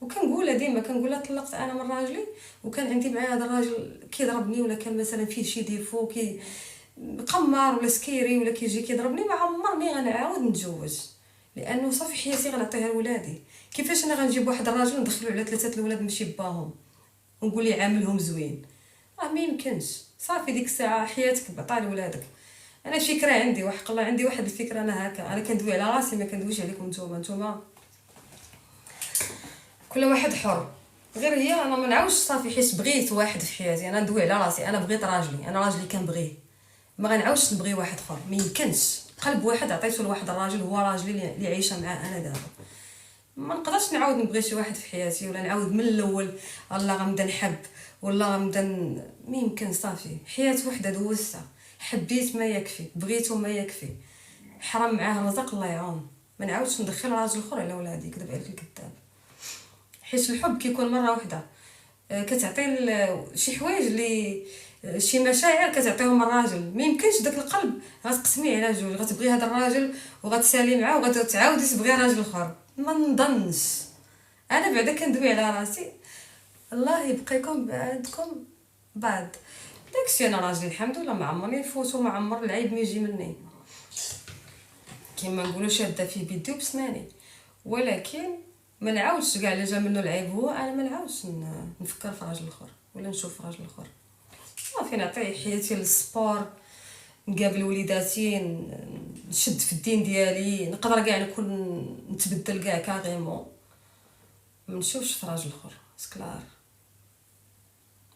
وكنقولها ديما كنقولها طلقت انا من راجلي وكان عندي معايا هذا الراجل كيضربني ولا كان مثلا فيه شي ديفو كي قمار ولا سكيري ولا كيجي كيضربني، ما عمرني غنعاود نتزوج، لانه صافي حياتي غنعطيها لولادي. كيفاش انا غنجيب واحد الراجل ندخلو على 3 الاولاد ماشي باهم ونقول لي عاملهم زوين؟ راه ما يمكنش صافي. ديك الساعه حياتك بعطيها لولادك. انا فكره عندي وحق الله عندي واحد الفكره انا هكا، انا كندوي على راسي ما كندويش عليكم نتوما كل واحد حر. غير هي انا ما نعاودش صافي حيت بغيت واحد في حياتي، انا ندوي على راسي، انا بغيت راجلي، انا راجلي كنبغيه، ما غنعاودش نبغي واحد اخر، ما يمكنش. قلب واحد عطيته لواحد الراجل هو راجلي اللي عايشه معاه انا دابا، ما نقدرش نعاود نبغي شي واحد في حياتي ولا نعاود من الاول الله غنبدا نحب ولا غنبدا ما يمكن. صافي حياه وحده دوزتها، حبيت ما يكفي، بغيتو ما يكفي، حرام معاه الرزق الله يعاون. ما نعاودش ندخل راجل اخر على ولادي، كذب عليك الكذاب. حيت الحب كيكون مره واحده، كتعطي شي حوايج اللي شي مشاعر كتعطيهم الراجل، ما يمكنش داك القلب غتقسميه على جوج، غتبغي هذا الراجل وغتسالي معاه وغتعاودي تبغي راجل اخر. ما نظنش. انا بعدا كندوي على راسي، الله يبقيكم بعدكم بعد. داكشي انا راجلي الحمد لله ما عمرني نفوتو، ما عمر العيب ما يجي مني، كيما نقولوا شاده في بيدي وبسناني. ولكن ما نعاودش كاع الا جا منه العيب هو انا ما نعاودش نفكر في راجل اخر ولا نشوف راجل اخر. صافي نعطي حياتي للسبور، نقابل وليداتي، نشد في الدين ديالي، نقدر كاع نكون نتبدل كاع كاريمون، ما نشوفش في راجل اخر سكلار.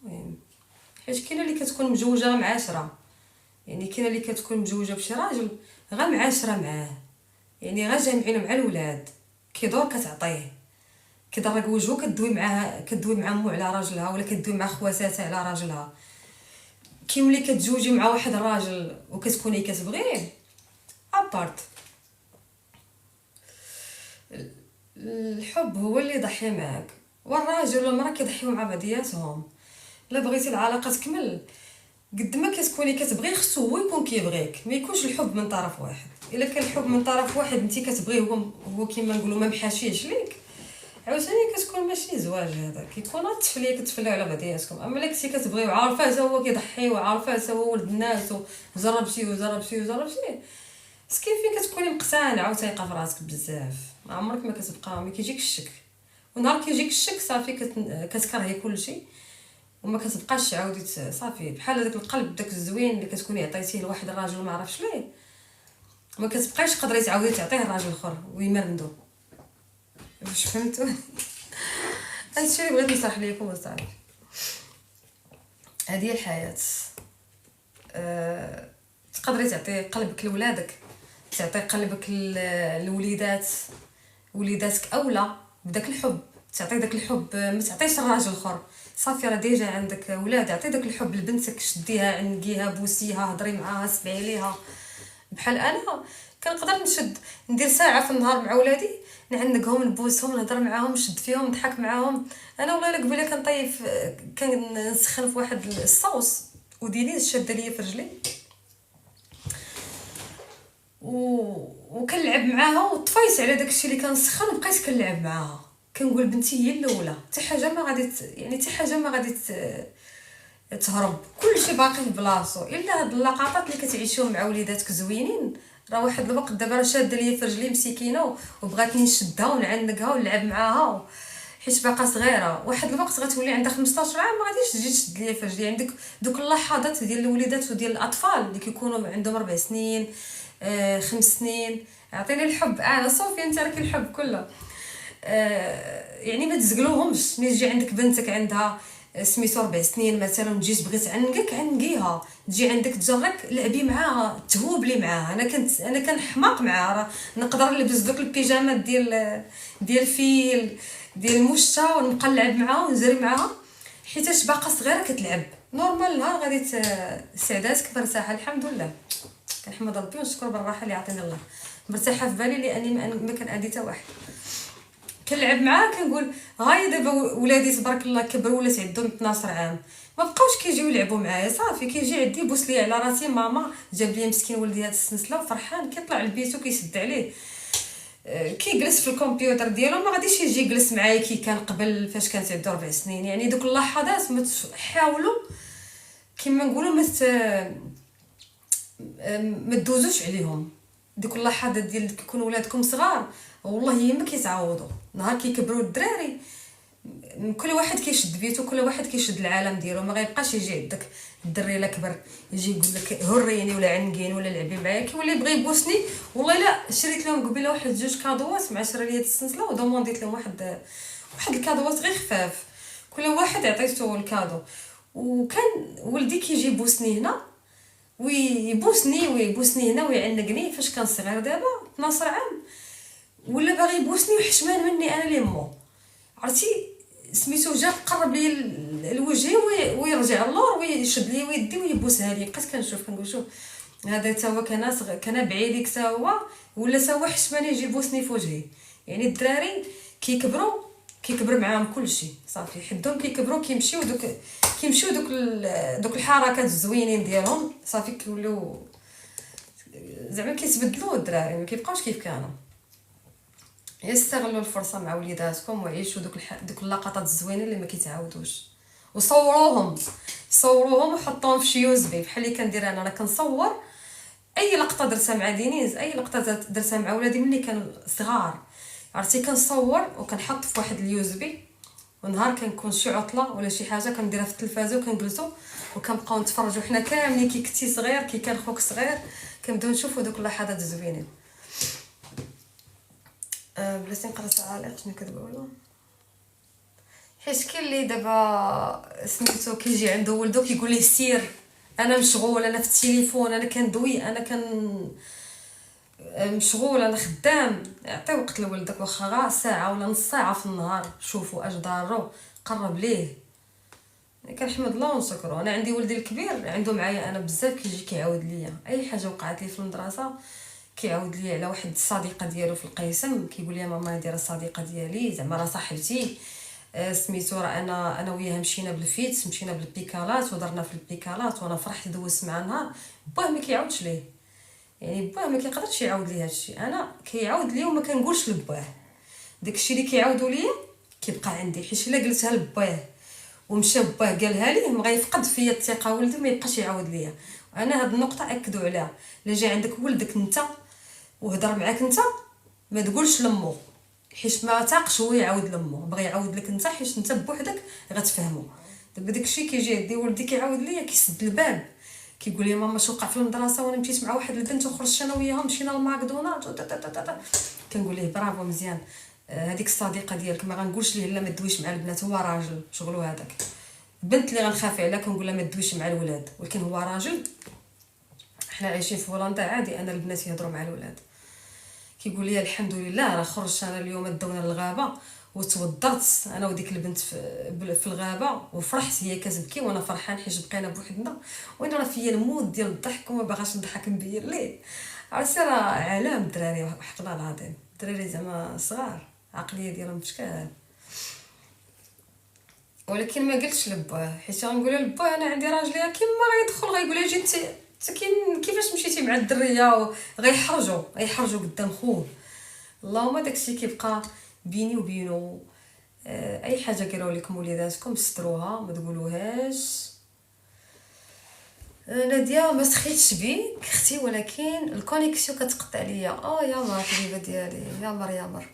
المهم حيت كاينه اللي كتكون مجوجه غير معاشره، يعني كاينه اللي كتكون مجوجه بشي راجل غير معاشره معاه، يعني غير جامعين مع الولاد، كيدور كتعطيه، كيضرك وجهو كدوي مع مو على راجلها، ولا كدوي مع خواتاتها على راجلها. كي ملي كتزوجي مع واحد الراجل وكتكوني كتبغيه ابارت، الحب هو اللي يضحي معاك، والراجل والمراه كيضحيو مع بعضياتهم. لا بغيتي العلاقه تكمل قد ما كتكوني كتبغي، خصو هو يكون كيبغيك، ما يكونش الحب من طرف واحد. الا كان الحب من طرف واحد انت كتبغيه هو كيما نقولوا ما محاشيش ليك، عاوتاني كتكون ماشي زواج، هذا كيكون التفليه كتفليو على بعضياتكم. اما الا كنتي كتبغيو عارفه حتى هو كيضحي وعارفه حتى هو ولد الناس وجربتي مسكين فين كتكوني مقتنعه وتايقه في راسك بزاف، ما عمرك ما كتبقى، ما كيجيك الشك، ونهار كيجيك الشك صافي كتكرهي كلشي وما كتبقاش عاودي صافي. بحال هذاك القلب داك الزوين اللي كتكوني عطيتيه لواحد الراجل ما عرفش ليه، ما كتبقايش قدري تعاودي تعطيه الراجل الاخر ويمرندو. واش فهمتوا؟ هادشي اللي بغيت نشرح لكم وصافي. هذه الحياه. تقدري تعطي قلبك لولادك، تعطي قلبك وليداتك اولى بداك الحب، تعطي داك الحب، ما تعطيش الراجل الاخر. صافي راه ديجا عندك ولاد، عطي داك الحب لبنتك، شديها عنقيها بوسيها هضري معاها سبعي ليها. بحال انا كنقدر ندير ساعه في النهار مع ولادي، نعنقهم نبوسهم نهضر معاهم نشد فيهم نضحك معاهم. انا والله الا قبيله كنطيف كنسخن في واحد الصوص ودينيز شاده ليا في رجلي وكنلعب معاها وطفيت على داكشي اللي كنسخن وبقيت كنلعب معاها. كنقول بنتي هي الاولى، حتى حاجه ما غادي تهرب، كلشي باقي في بلاصتو. الا هاد اللقطات اللي كتعيشوهم مع وليداتك زوينين. راه واحد الوقت دابا راه شاده ليا في رجلي مسكينه وبغاتني نشدها ونعنقها ونلعب معاها حيت باقا صغيره. واحد الوقت غتولي عندها 15 عام ما غاديش تجي تشد ليا في رجلي. عندك دوك اللحظات ديال الوليدات وديال الاطفال اللي كيكونوا عندهم 4 سنين 5 سنين. عطيني الحب انا صوفيا انت راكي الحب كله. يعني ما تزقلوهمش. ملي تجي عندك بنتك عندها سميتو 4 سنين مثلا تجي تبغي تعنقك عنقيها، تجي عندك تجرك لعبي معاها تهوبلي معاها. انا كنحماق معاها، راه نقدر نلبس دوك البيجامات ديال فيل ديال المشتا ونبقى نلعب معاها ونزري معاها حيتاش باقا صغيره كتلعب. نورمال نهار غادي سعداتك مرتاحه الحمد لله، كنحمد ربي ونشكر بالراحه اللي عطيني الله. مرتاحه في بالي لاني ما كنأذي حتى واحد. كنلعب معاه كنقول هاي دابا ولادي تبارك الله كبروا ولات عندهم 12 عام، ما بقاوش كيجيو يلعبوا معايا. صافي كيجي عندي يبوس لي على راسي، ماما جاب لي مسكين ولدي هاد السنسله وفرحان كيطلع لبيتو كيسد عليه كيجلس في الكمبيوتر ديالو. ما غاديش يجي يجلس معايا كي كان قبل فاش كانت عنده 4 سنين. يعني دوك اللحظات ما حاولوا كيما نقولوا ما تدوزوش عليهم. ديك اللحظات ديال كيكونوا ولادكم صغار والله ما كيتعوضوا. نهار كيكبروا الدراري كل واحد كيشد بيتو، كل واحد كيشد العالم ديالو. ما غيبقاش يجي عندك الدري الا كبر يجي يقول لك هريني ولا عنقيني ولا لعبي معايا، كيولي يبغي يبوسني. والله لا شريت لهم قبيله واحد 2 كادوات مع شرا لي هاد السنسله ودومونديت لهم واحد الكادوات غير خفاف، كل واحد عطيته الكادو. وكان ولدي كيجي يبوسني هنا ويبوسني هنا ويعنقني فاش كان صغير. دابا 12 عام ولا باغي يبوسني وحشمان مني انا ليمو. عرفتي سميتو جا قرب لي الوجه ويرجع اللور ويشد لي ويدي ويبوسها لي. بقيت كنشوف كنقول شوف هذا تا هو كان بعيدك تا هو ولا تا هو حشمان يجي يبوسني في وجهي. يعني الدراري كيكبر معاهم كلشي صافي حدهم كيكبروا كيمشيو دوك الحركات الزوينين ديالهم صافي كيولوا زعما كيتبدلوا. الدراري ما كيبقاوش كيف كانوا. يستغلوا الفرصه مع وليداتكم وعيشوا دوك اللقطات الزوينين اللي ما كيتعاودوش، وصوروهم وحطوهم في شي يوزبي بحال اللي كندير انا. كنصور اي لقطه درتها مع دينيز، اي لقطه درتها مع ولادي ملي كانوا صغار، عرفتي كنصور وكنحط في واحد اليوزبي. ونهار كنكون شي عطله ولا شي حاجه كنديرها في التلفازه وكنجلسوا وكنبقاو نتفرجوا حنا كاملين كي كنتي صغير كي كان خوك صغير. كنبداو نشوفوا دوك اللحظات الزوينين. بلاتي نقرا تعاليق شنو كتقولوا. حيت كاين اللي دابا سميتو كيجي عنده ولدو كيقول ليه سير انا مشغول انا في التليفون انا كندوي انا مشغول انا خدام، اعطي وقت لولدك واخا غا ساعه ولا نص ساعه في النهار، شوفوا اش دارو، قرب ليه. كنحمد الله ونشكرو. انا عندي ولدي الكبير عنده معايا انا بزاف، كيجي كيعاود ليا اي حاجه وقعت لي في المدرسه، كيعاود لي على واحد الصديقه ديالو في القسم، كيقول لي ماما هادي راه الصديقه ديالي زعما راه صاحبتي، سميتو راه انا وياها مشينا بالفيت، مشينا بالبيكالات ودرنا في البيكالات وانا فرحت دوزت معاه نهار. باه ما كيعاودش ليه، يعني باه ما كيقدرش يعاود لي هادشي، انا كيعاود لي وما كنقولش لباه. داكشي اللي كيعاودوا ليا كيبقى عندي، حيت الا قلتها لباه ومشى باه قالها ليه ما غيفقد فيا الثقه ولدي، ما يبقاش يعاود ليا. انا هاد النقطه اكدوا عليها، الا جا عندك ولدك انت وهضر معاك انت ما تقولش لمو، حيت ما تاقش هو يعاود لمو، بغى يعاود لك انت حيت انت بوحدك غتفهمو. دابا داكشي كيجي عندي ولدي كيعاود ليا كيسد الباب، كيقول لي ماما شوقع في المدرسه وانا مشيت مع واحد البنت وخرجت انا وياها مشينا لماكدونالدز. كنقول ليه برافو مزيان، هذيك الصديقه ديالك ما غنقولش ليه لا ما تدويش مع البنات، هو راجل شغلو هذاك. البنت اللي غنخاف عليها كنقول لها ما تدويش مع الولاد، ولكن هو راجل. حنا عايشين في هولندا عادي انا البنات يهضروا مع الولاد. كيقول لي الحمد لله راه خرجت انا اليوم داونا للغابه وتوضرت انا وديك البنت في الغابه وفرحت، هي كتبكي وانا فرحان حيت بقينا بوحدنا، وانا راه فيا المود ديال الضحك وما باغاش نضحك نبين ليه. عرفتي راه علام الدراري وحق الله العظيم، الدراري زعما صغار العقليه ديالهم بشكال. ولكن ما قلتش لباه، حيت غنقول لباه انا عندي راجلي كيما غيدخل غيقول لي جيت كيفاش مشيتي مع الدريه، غيحرجوا قدام خوه. اللهم داكشي كيبقى بيني وبينه. اي حاجه قالوا لكم وليداتكم ستروها ما تقولوهاش. ناديه ما سخيتش بيك اختي، ولكن الكونيكسيون كتقطع ليا. يا مار حبيبه ديالي، يا مر.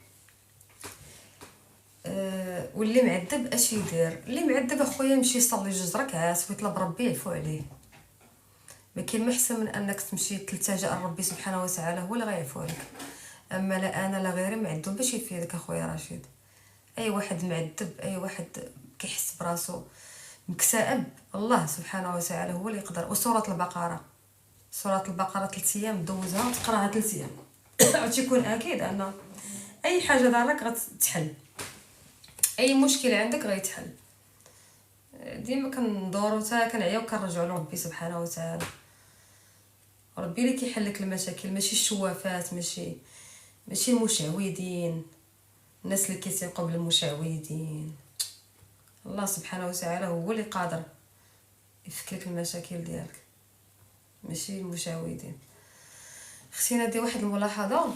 واللي معذب اش يدير؟ اللي معذب اخويا يمشي يصلي 2 ركعات ويطلب ربي يعفو عليه. ما كاين ما احسن من انك تمشي تلتجا لربي سبحانه وتعالى، هو اللي غيعفو عليك. اما لا انا لا غيري معذب باش يفيدك اخويا رشيد. اي واحد معذب، اي واحد كيحس براسو مكتئب، الله سبحانه وتعالى هو اللي يقدر. وسوره البقره 3 ايام دوزها وتقراها 3 ايام غتكون اكيد ان اي حاجه دارك غتتحل، اي مشكل عندك غيتحل. ديما كندورو حتى كنعياو كنرجعوا لربي سبحانه وتعالى. ربي اللي كيحل لك المشاكل، ماشي الشوافات، ماشي المشعوذين، الناس اللي كيثيقوا بالمشعوذين. الله سبحانه وتعالى هو اللي قادر يفك لك المشاكل ديالك، ماشي المشعوذين. اختي نادي واحد الملاحظه،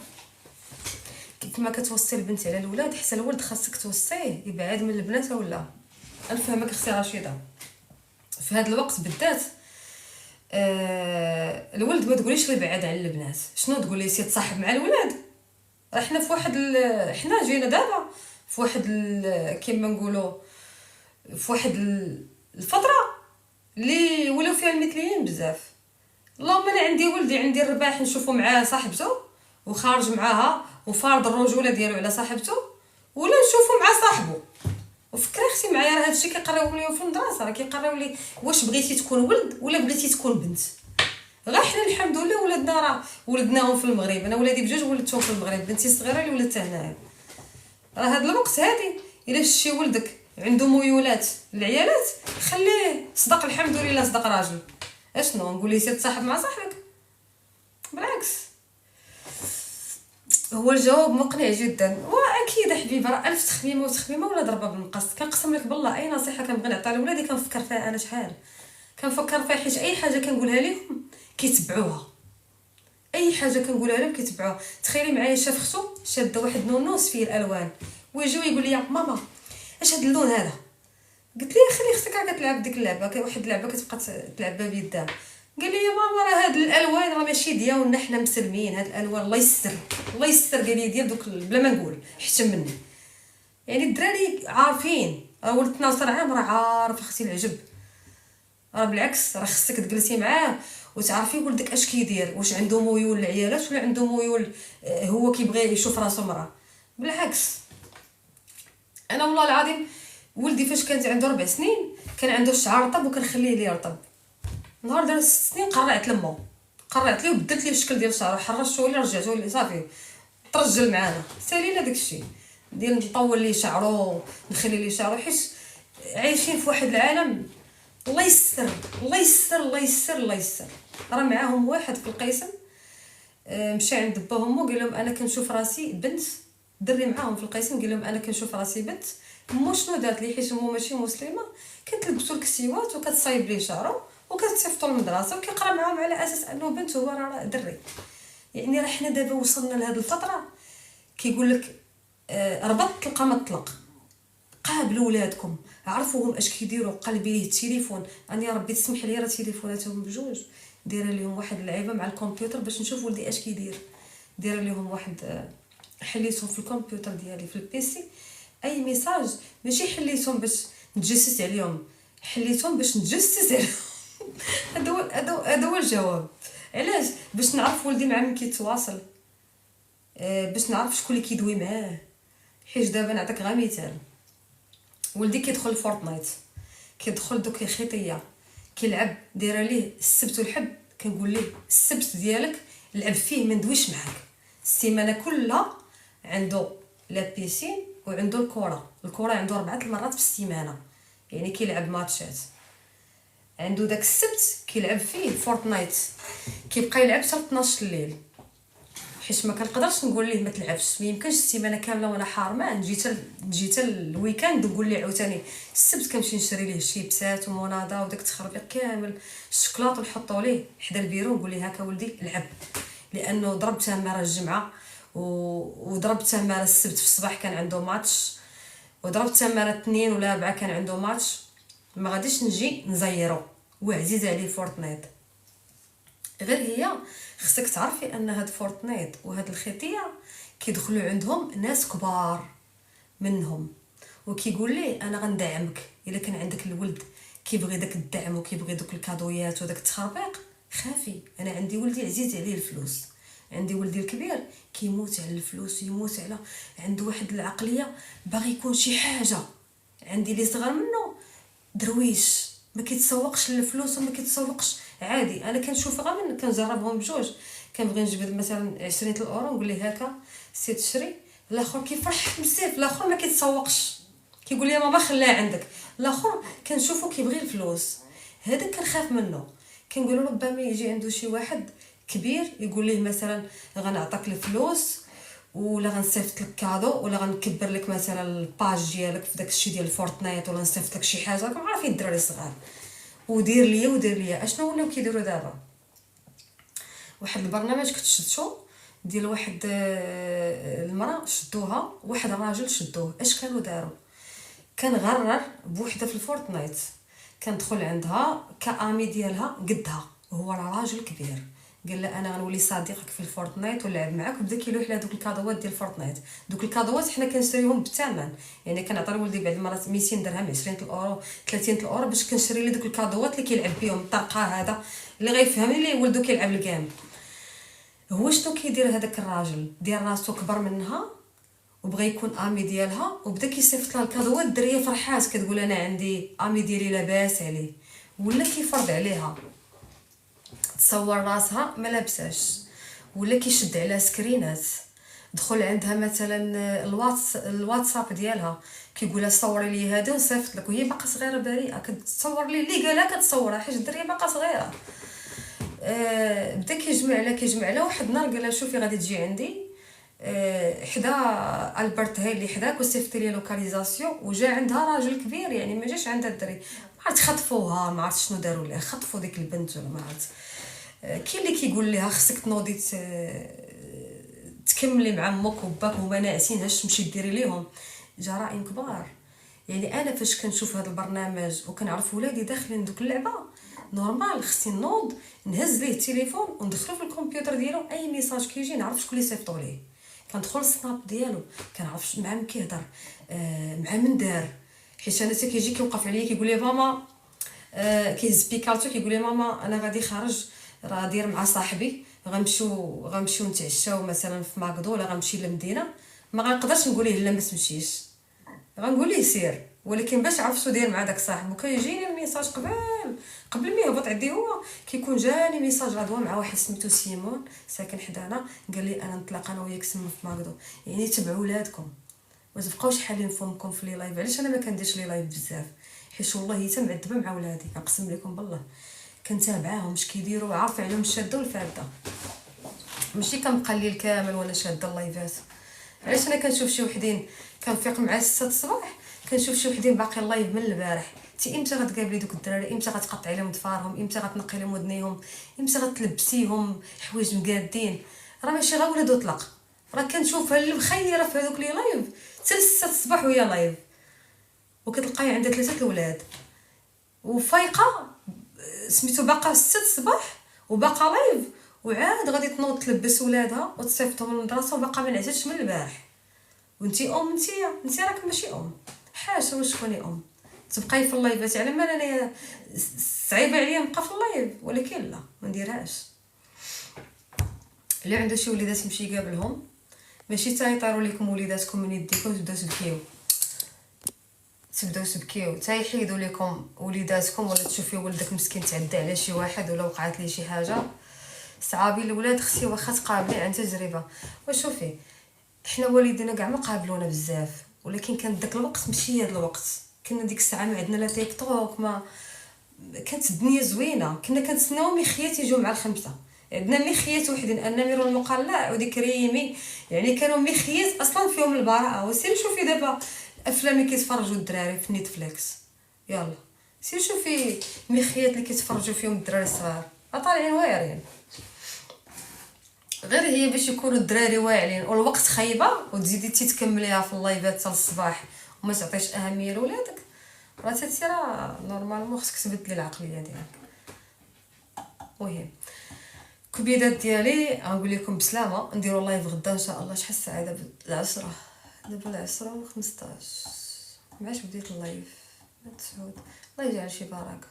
كيف ما كتوصي البنت على الولاد حتى الولد خاصك توصيه يبعد من البنات. ولا نفهمك اختي رشيده، في هذا الوقت بالذات الولد ما تقوليش لي بعد على البنات، شنو تقول لي سي تصاحب مع الولاد؟ حنا في واحد حنا جينا دابا في واحد كيما نقولوا في واحد الفتره اللي ولاو فيها المثليين بزاف. اللهم انا عندي ولدي عندي الرباح نشوفو معاه صاحبته وخارج معاها وفارض الرجوله ديالو على صاحبته، ولا نشوفو مع صاحبه. وفكري اختي معايا راه هادشي كيقراو لي في المدرسه، راه كيقراو لي واش بغيتي تكون ولد ولا بغيتي تكون بنت. غير حنا الحمد لله ولدنا راه ولدناهم في المغرب، انا ولادي بجوج ولدتهم في المغرب، بنتي الصغيره اللي ولدتها هنايا. راه هاد الوقت هادي الا شتي ولدك عنده ميولات العيالات خليه صدق الحمد لله صدق راجل. اشنو نقول ليه سير تصاحب مع صاحبك؟ بالعكس هو الجواب مقنع جدا. واكيد حبيبه راه 1000 تخميمه وتخميمه ولا ضربه بالمقص. كنقسم لك بالله اي نصيحه كنبغي نعطيها لولادي كنفكر فيها انا شحال كنفكر فيها، حيت اي حاجه كنقولها لهم كيتبعوها، اي حاجه كنقولها لهم كيتبعوها. تخيلي معايا شاف اختو شاده واحد نونوس فيه الالوان ويجيو يقول لي ماما اش هاد اللون هذا؟ قلت ليه خلي اختك راه كتلعب ديك اللعبه، واحد اللعبه كتبقى تلعب بها بيدها. قال لي يا ماما راه هاد الالوان راه ماشي ديالنا حنا مسلمين، هاد الالوان الله يستر قال لي ديال دوك بلا ما نقول حتى مني. يعني الدراري عارفين، راه ولد 12 عام راه عارف اختي العجب. راه بالعكس راه خصك تجلسي معاه وتعرفي ولدك اش كيدير، واش عنده ميول العيالات ولا عنده ميول هو كيبغي يشوف راسو مراه. بالعكس انا والله العظيم ولدي فاش كانت عنده 4 سنين كان عنده الشعر رطب وكنخليه ليه رطب. نهار دار 6 سنين قرعت ليه وبدلت ليه الشكل ديال شعرو، حرشته ليه رجعته ليه صافي ترجل معانا. سالينا داكشي ديال نطول ليه شعرو نخلي ليه شعرو، حيت عايشين في واحد العالم. الله يسر الله يسر الله يسر الله يسر. راه معاهم واحد في القسم مشى عند با امو قال لهم انا كنشوف راسي بنت، دري معاهم في القسم قال لهم انا كنشوف راسي بنت. مو شنو دارت لي حيت مو ماشي مسلمه، كتلبسوا الكسيوات وكتصايب ليه شعرو وكتصيفطوا للمدرسه وكيقرا معاهم على اساس انه بنت هو راه دري. يعني راه حنا دابا وصلنا لهاد الفتره كيقول لك ربط تلقى ما تطلق. قابلوا ولادكم، عرفوهم اش كيديروا، قلبي ليه التليفون. انا يا ربي تسمح لي راه تليفوناتهم بجوج، دايره ليهم واحد اللعيبه مع الكمبيوتر باش نشوف ولدي اش كيدير. دايره ليهم واحد حليتهم في الكمبيوتر ديالي في البيسي اي ميساج، ماشي حليتهم باش نتجسس عليهم، حليتهم باش نتجسس عليهم. هذا هو الجواب. علاش؟ باش نعرف ولدي مع من كيتواصل، باش نعرف شكون اللي كيدوي معاه. حيت دابا نعطيك غير مثال، ولدي كيدخل فورتنايت، كيدخل دوك الخيطيه كيلعب، دايره ليه السبت والحد كنقول ليه السبت ديالك لعب فيه ما ندويش معاك. السيمانه كلها عنده لا بيسين وعنده الكره عنده 4 المرات في السيمانه، يعني كيلعب ماتشات. عنده داك السبت كيلعب فيه فورتنايت، كيبقى يلعب حتى 12 الليل، حيت ما كنقدرش نقول ليه ما تلعبش. ما يمكنش السيمانه كامله وانا حارمه نجي حتى الويكاند نقول ليه عاوتاني السبت كنمشي نشري ليه شيبسات ومونادا وداك التخربيق كامل الشكلاط ونحطو ليه حدا البيرو نقول ليه هكا ولدي لعب. لانه ضربتها مع الجمعه وضربتها مع السبت في الصباح كان عنده ماتش، وضربتها مع الاثنين ولا 4 كان عنده ماتش. ما غاديش نجي نزيرو وعزيز عليه فورتنايت. غير هي خصك تعرفي ان هاد فورتنايت وهاد الخيطيه كيدخلوا عندهم ناس كبار منهم، وكيقول ليه انا غندعمك الا كان عندك الولد كيبغي داك الدعم وكيبغي دوك الكادويات وداك التخربيق. خافي، انا عندي ولدي عزيز عليه الفلوس، عندي ولدي الكبير كيموت على الفلوس، يموت على عنده واحد العقليه باغي يكون شي حاجه. عندي اللي صغر منه درويش ما كيتسوقش للفلوس وما كيتسوقش عادي. انا كنشوف غير من كنجربهم بجوج، كنبغي نجبد مثلا 20 الاورو نقول ليه هكا سي تشري، الاخر كيفرح بزاف، الاخر ما كيتسوقش كيقول لي ماما خليها عندك. الاخر كنشوفو كيبغي الفلوس، هذا كنخاف منه. كنقول ربما يجي عنده شي واحد كبير يقول ليه مثلا غنعطيك الفلوس ولا غنصيفط لك كادو ولا غنكبر لك مثلا الباج ديالك في داك الشيء ديال فورتنايت ولا نصيفط لك شي حاجه. راكم عارفين الدراري الصغار ودير ليا اشنو ولاو كيديروا دابا. واحد البرنامج كنت شفتو ديال واحد المراه شدوها واحد الراجل شدوه. اش كانوا داروا؟ كان غرر بوحده في الفورتنايت، كندخل عندها كامي ديالها قدها، هو راه راجل كبير، قال له انا غنولي صديقك في الفورتنايت ونلعب معاك، وبدا كيلوح لها دوك الكادوات ديال فورتنايت. دوك الكادوات حنا كنشريهم بالثمن، يعني كنعطي لولدي بعض المرات 200 درهم 20 الاورو 30 الاورو باش كنشري ليه دوك الكادوات اللي كيلعب بهم الطرقه هذا اللي غيفهمني اللي ولدو كيلعب الكام. هو شنو كيدير هذاك الراجل؟ دير راسو كبر منها وبغى يكون امي ديالها وبدا كيصيفط لها الكادوات. الدريه فرحات كتقول انا عندي امي ديالي لاباس عليه، ولا كيفرض عليها تصور راسها ما لابساش، ولا كيشد على سكرينات. دخل عندها مثلا الواتساب ديالها كيقولها صوري لي هذا ونصيفط لك، وهي باقا صغيره بريئه كتصور لي اللي قالها كتصورها حيت الدريه باقا صغيره. بدا كيجمع على واحد النهار قال لها شوفي غادي تجي عندي حدا البرت هاي اللي حداك وصيفطي لي لوكاليزاسيون. وجا عندها راجل كبير يعني ما جاش عندها الدري، ما عرفت خطفوها ما عرفت شنو داروا لها، خطفوا ديك البنت ولا ما عرفت. كاين اللي كيقول لها خصك تنوضي تكملي مع امك وباك هما ناعسين هاش تمشي ديري ليهم. جرائم كبار. يعني انا فاش كنشوف هذا البرنامج وكنعرف ولادي داخلين دوك اللعبه نورمال خصني نوض نهز ليه التليفون وندخلو في الكمبيوتر ديالو اي ميساج كيجي نعرف شكون اللي صيفطو ليه، كندخل السناب ديالو كنعرف مع من كيهضر مع من دار. حيت انا حتى كيجي كيوقف عليا كيقول لي ماما كيهز بيكالتو كيقول لي ماما انا غادي خارج راه داير مع صاحبي غنمشيو نتعشاو مثلا في ماكدو ولا غنمشي للمدينه. ما غنقدرش نقول ليه لا ما تمشيش، غنقول ليه سير ولكن باش عرف شنو داير مع داك صاحبو كيجيني الميساج قبل ما يهبط عندي هو كيكون جاني ميساج غدوه مع واحد سميتو سيمون ساكن حدانا، قال لي انا نطلق انا وياك سما في ماكدو. يعني تبعوا ولادكم ما تبقاوش حالين فمكم في لي لايف. علاش انا ما كنديرش لي لايف بزاف؟ حيت والله حتى معذبه مع ولادي، اقسم لكم بالله كنتابعاهم اش كيديروا، عارفه عليهم الشاده والفاده، ماشي كنقلل كامل وانا شاده اللايفات. علاش انا كنشوف شي وحدين كنفيق مع 6 الصباح كنشوف شي وحدين باقي اللايف من البارح، تي امتى غتقابلي دوك الدراري؟ امتى غتقطعي لهم ضفارهم؟ امتى غتنقي لهم ودنيهم؟ امتى غتلبسيهم حوايج مقادين؟ راه ماشي غير ولاد وطلق، راه كنشوفها اللي مخيره في هذوك لي لايف حتى 6 الصباح وهي لايف، وكتلقاي عندها 3 الولاد وفايقه سميتو باقا 6 الصباح وباقا لايف، وعاد غادي تنوض تلبس ولادها وتصيفطهم للمدرسه وباقا ما نعساتش من البارح. وانتي انتي راك ماشي حاشا واش تكوني تبقاي في اللايفات على ما انا صعيبه عليا نبقى في اللايف، ولكن لا ما نديرهاش. اللي عنده شي وليدات يمشي يقابلهم، ماشي تا يطيروا لكم وليداتكم من يديكم تبداو تبكيو تا يحيدوا لكم وليداتكم، ولا تشوفي ولدك مسكين تعدى على شي واحد ولا وقعت ليه شي حاجه. صعابي الاولاد اختي واخا تقابلي عن تجربه. وشوفي حنا والدينا كاع ما قابلونا بزاف، ولكن كان داك الوقت ماشي هذا الوقت، كنا ديك الساعه ما عندنا لا تيك توك، ما كانت الدنيا زوينه، كنا كنتسناو ميخيات يجيو مع الخمسه. عندنا ميخيات وحدين النمر المقلع وديك ريمي، يعني كانوا ميخيات اصلا فيهم البراءه. وسير شوفي دابا افلام اللي كيتفرجوا الدراري في نيتفليكس، يلا سير شوفي ميخيات اللي كيتفرجوا فيهم الدراري الصغار طالعين واعرين، غير هي باش يكونوا الدراري واعلين والوقت خايبه وتزيدي تكمليها في اللايفات حتى الصباح وما تعطيش اهميه لولادك، راه تاتي راه نورمالمون خصك تبدلي العقليه ديالك. المهم كبيدات ديالي غنقول لكم بسلامه، نديرو لايف غدا ان شاء الله. شحال الساعه دابا؟ العشرة، دابا العشرة و15 معاش بديت اللايف 9. الله يجعل شي بركه.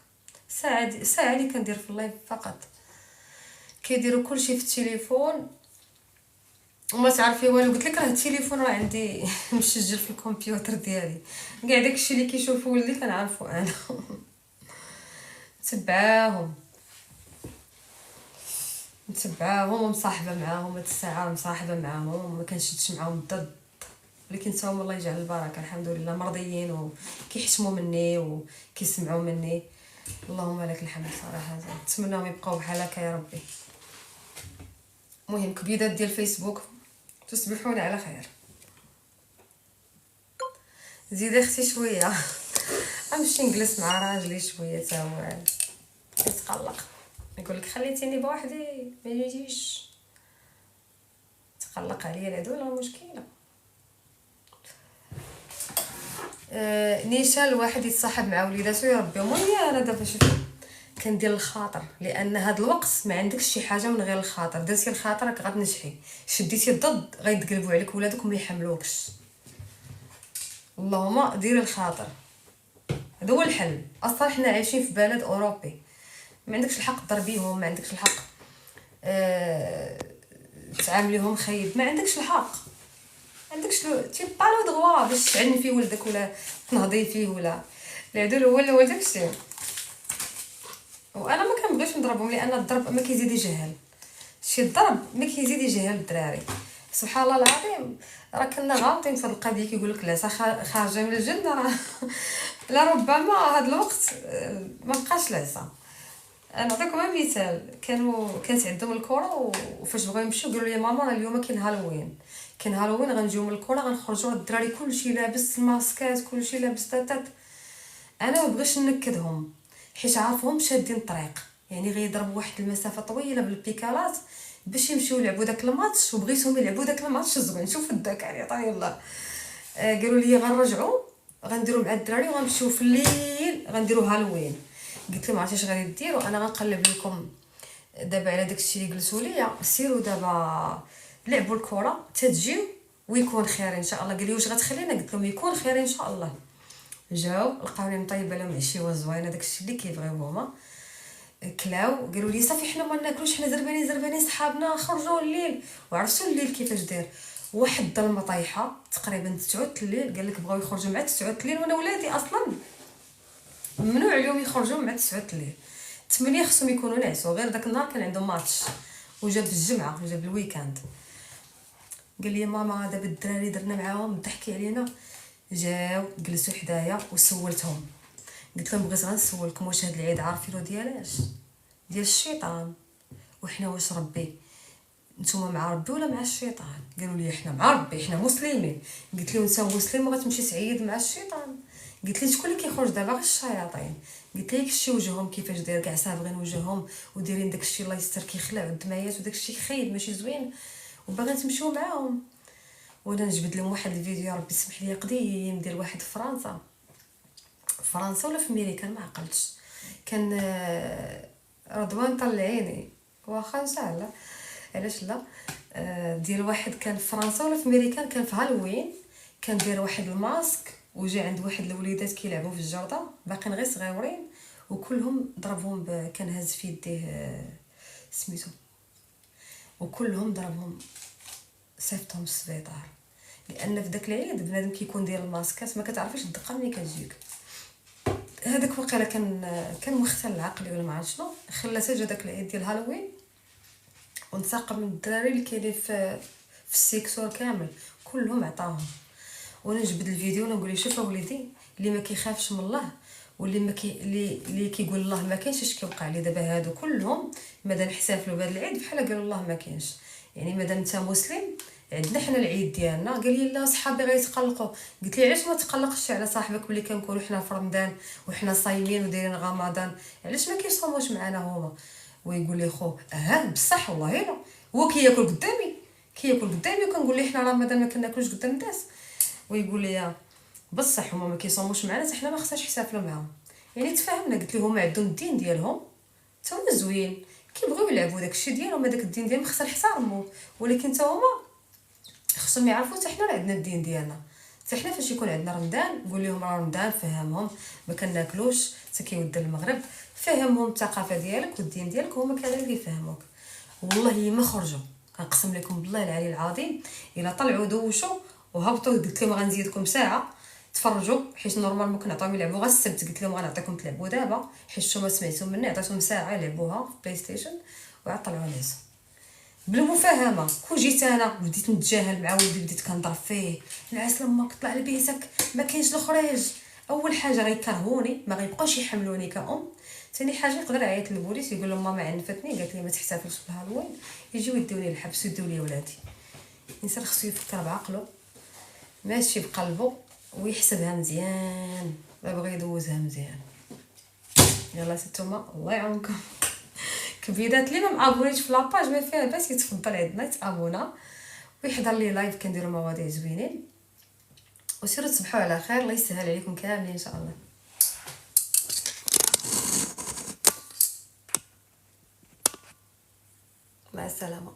ساعه اللي كندير في اللايف فقط، كيديروا كلشي في التليفون وما تعرفي والو. قلت لك راه التليفون راه عندي مسجل في الكمبيوتر ديالي، كاع داكشي اللي كيشوفوا ولدي كنعرفو انا. نتبعاهم ومصاحبه معاهم هاد الساعه، مصاحبه معاهم ما كنشدش معاهم الضد، ولكن تاهم الله يجعل البركه الحمد لله مرضيين وكيحشموا مني وكيسمعوا مني، اللهم لك الحمد صراحه. نتمنىهم يبقاو بحال هكا يا ربي. المهم كبيدات ديال الفيسبوك تصبحون على خير. زيد اختي شويه غنمشي نجلس مع راجلي شويه تا هو يتقلق، يقول لك خليتيني بوحدي ما يجيش، تقلق عليا العدو لا مشكله. نيشان الواحد يتصاحب مع وليداتو يربيهم. وهي انا دابا شوفي كندير الخاطر، لان هاد الوقت ما عندكش شي حاجه من غير الخاطر. درتي الخاطر راك غتنجحي، شديتي الضد غيتقلبوا عليك ولادك وما يحملوكش. اللهم ديري الخاطر، هذا هو الحل. اصلا حنا عايشين في بلد اوروبي، ما عندكش الحق تضربيهم، ما عندكش الحق تعامليهم خايب، ما عندكش الحق، عندكش تي با لو دغوا باش تعني فيه ولدك ولا تنهضي فيه ولا العدو هو داكشي. وانا ما كنبغيش نضربهم، لان الضرب ما كيزيد يجهل، شي الضرب ما كيزيد يجهل الدراري. سبحان الله العظيم، راه كنا غالطين في هذه القضيه. كيقول لك العصا خارجه من الجنه، راه لربما هذا الوقت ما بقاش العصا. نعطيكم مثال، كانت عندهم الكره وفاش بغاو يمشيو قالوا لي ماما راه اليوم كاين هالوين غنجيو من الكره غنخرجوا الدراري كلشي لابس ماسكات كلشي لابس تاتات. انا ما بغيتش نكدهم حيت عارفهم شادين الطريق، يعني غيضربوا واحد المسافه طويله بالبيكالات باش يمشيو يلعبوا داك الماتش، وبغيتهم يلعبوا داك الماتش زوين. شوف الذكاء يعني طاي الله. قالوا لي غنرجعوا غنديروا مع الدراري وغنمشيو في الليل غنديروا هالوين. قلت لهم عرفتي اش غادي ديروا؟ انا غنقلب لكم دابا على داكشي اللي جلسوا ليا، سيروا دابا لعبوا الكره تتجيو ويكون خير ان شاء الله. قال لي واش غتخلينا؟ قلت لهم يكون خير ان شاء الله. جاو لقاوني مطيبه لهم عشيوه زوينه داكشي اللي كيبغيو هما، كلاو قالوا لي صافي حنا ما ناكلوش، حنا زربانين صحابنا خرجوا الليل. وعرفتوا الليل كيفاش داير، واحد الظلمه طايحه تقريبا 9 الليل، قال لك بغاو يخرجوا مع 9 الليل، وانا ولادي اصلا ممنوع اليوم يخرجوا مع 9 الليل. 8 خصهم يكونوا نعسوا، غير داك النهار كان عندهم ماتش وجاب الجمعه وجاب الويكاند. قال لي ماما دابا الدراري درنا معاهم ضحكي علينا، جاو جلسوا حدايا وسولتهم، قلت لهم بغيت غنسولكم واش هاد العيد عارفينو ديالاش؟ ديال الشيطان. وحنا واش ربي نتوما مع ربي ولا مع الشيطان؟ قالوا لي حنا مع ربي، حنا مسلمين. قلت لهم انت مسلم وغتمشي تعيد مع الشيطان؟ قلت لي شكون اللي كيخرج دابا؟ غير الشياطين. قلت لك شتي وجههم كيفاش داير، كاع صابغين وجههم ودايرين داكشي الله يستر كيخلع الدمايات وداكشي خايب ماشي زوين، وباغيين تمشيو معاهم. وانا نجبد لهم واحد الفيديو يا ربي يسمح لي قديم ديال واحد في فرنسا ولا في امريكا ما عقلتش، كان رضوان طلعيني واخا ان شاء الله علاش لا، ديال واحد كان في فرنسا ولا في امريكا، كان في هالوين، كان داير واحد الماسك وجا عند واحد الوليدات كيلعبوا في الجرده باقيين غير صغيورين، وكلهم ضربهم كان هاز في يديه سميتو، وكلهم ضربهم صيفطهم للسبيطار. لان في داك العيد بنادم كيكون داير الماسكات ما كتعرفيش الدقه ملي كتجيك. هذاك وقيلا كان مختل عقلي ولا ما عرفت شنو، خلى جا داك العيد ديال هالوين ونتساقب من الدراري اللي كاينين في السيكسور كامل كلهم عطاهم. وانا نجبد الفيديو ونقول ليه شوف وليدي اللي ما كيخافش من الله واللي ما اللي كيقول الله ما كاينش، اش كيوقع لي دابا هادو كلهم مادام نحتفلوا بهذا العيد بحال قالوا الله ما كاينش. يعني مادام انت مسلم عندنا حنا العيد ديالنا. قال لي لا صحابي غيتقلقوا. قلت لي علاش ما تقلقش على صاحبك ملي كنكونوا حنا في رمضان وحنا صايمين ودايرين رمضان، علاش ما كيصوموش معنا هما؟ ويقول لي خو بصح والله لا هو كياكل قدامي وكنقول ليه حنا رمضان ما كناكلوش قدام الناس، ويقول لي بصح هما ما كيصوموش معنا حتى حنا ما خصناش نحتفلوا معاهم. يعني تفاهمنا. قلت لهم هما عندهم الدين ديالهم تا هما زوين كيبغيو يلعبوا داكشي ديالهم، هذاك الدين ديالهم خصنا نحترموه، ولكن تا هما خصهم يعرفوا حتى حنا عندنا الدين ديالنا. حتى حنا فاش يكون عندنا رمضان نقول لهم رمضان فهمهم ما كناكلوش حتى كيود المغرب، فهمهم الثقافه ديالك والدين ديالك هما كذلك يفهموك. والله ما خرجوا كنقسم لكم بالله العلي العظيم الا طلعوا دوشوا وهبطوا. قلت لهم غنزيدكم ساعه تفرجوا حيت نورمال ممكن نعطيهم يلعبوا غير السبت، قلت لهم غنعطيكم تلعبوا دابا حيت نتوما سمعتوا مني عطيتهم ساعه يلعبوها في بلاي ستيشن وعاد طلعوا نعسوا بالمفاهمه. كون جيت انا بديت نتجاهل مع ولدي بديت كنضرب فيه نعس لماك طلع لبيتك ما كاينش الخروج. اول حاجه غيكرهوني ما غيبقاوش يحملوني كأم. ثاني حاجه يقدر يعيط للبوليس يقول لهم ماما عنفتني قالت لي ما تحتفلش بهالوين، يجيو يدوني للحبس ويديو لي ولادي. الانسان خصو يفكر بعقله ماشي بقلبه ويحسبها مزيان ما بغى يدوزها مزيان. يلا ستوما الله يعاونكم. كبيدات اللي ما معابونيش في لاباج ما فيها باس يتفضل عندنا يتابونا ويحضر لي لايف كنديروا مواضيع زوينين. وسيروا تصبحوا على خير، الله يسهل عليكم كاملين ان شاء الله. مع السلامه.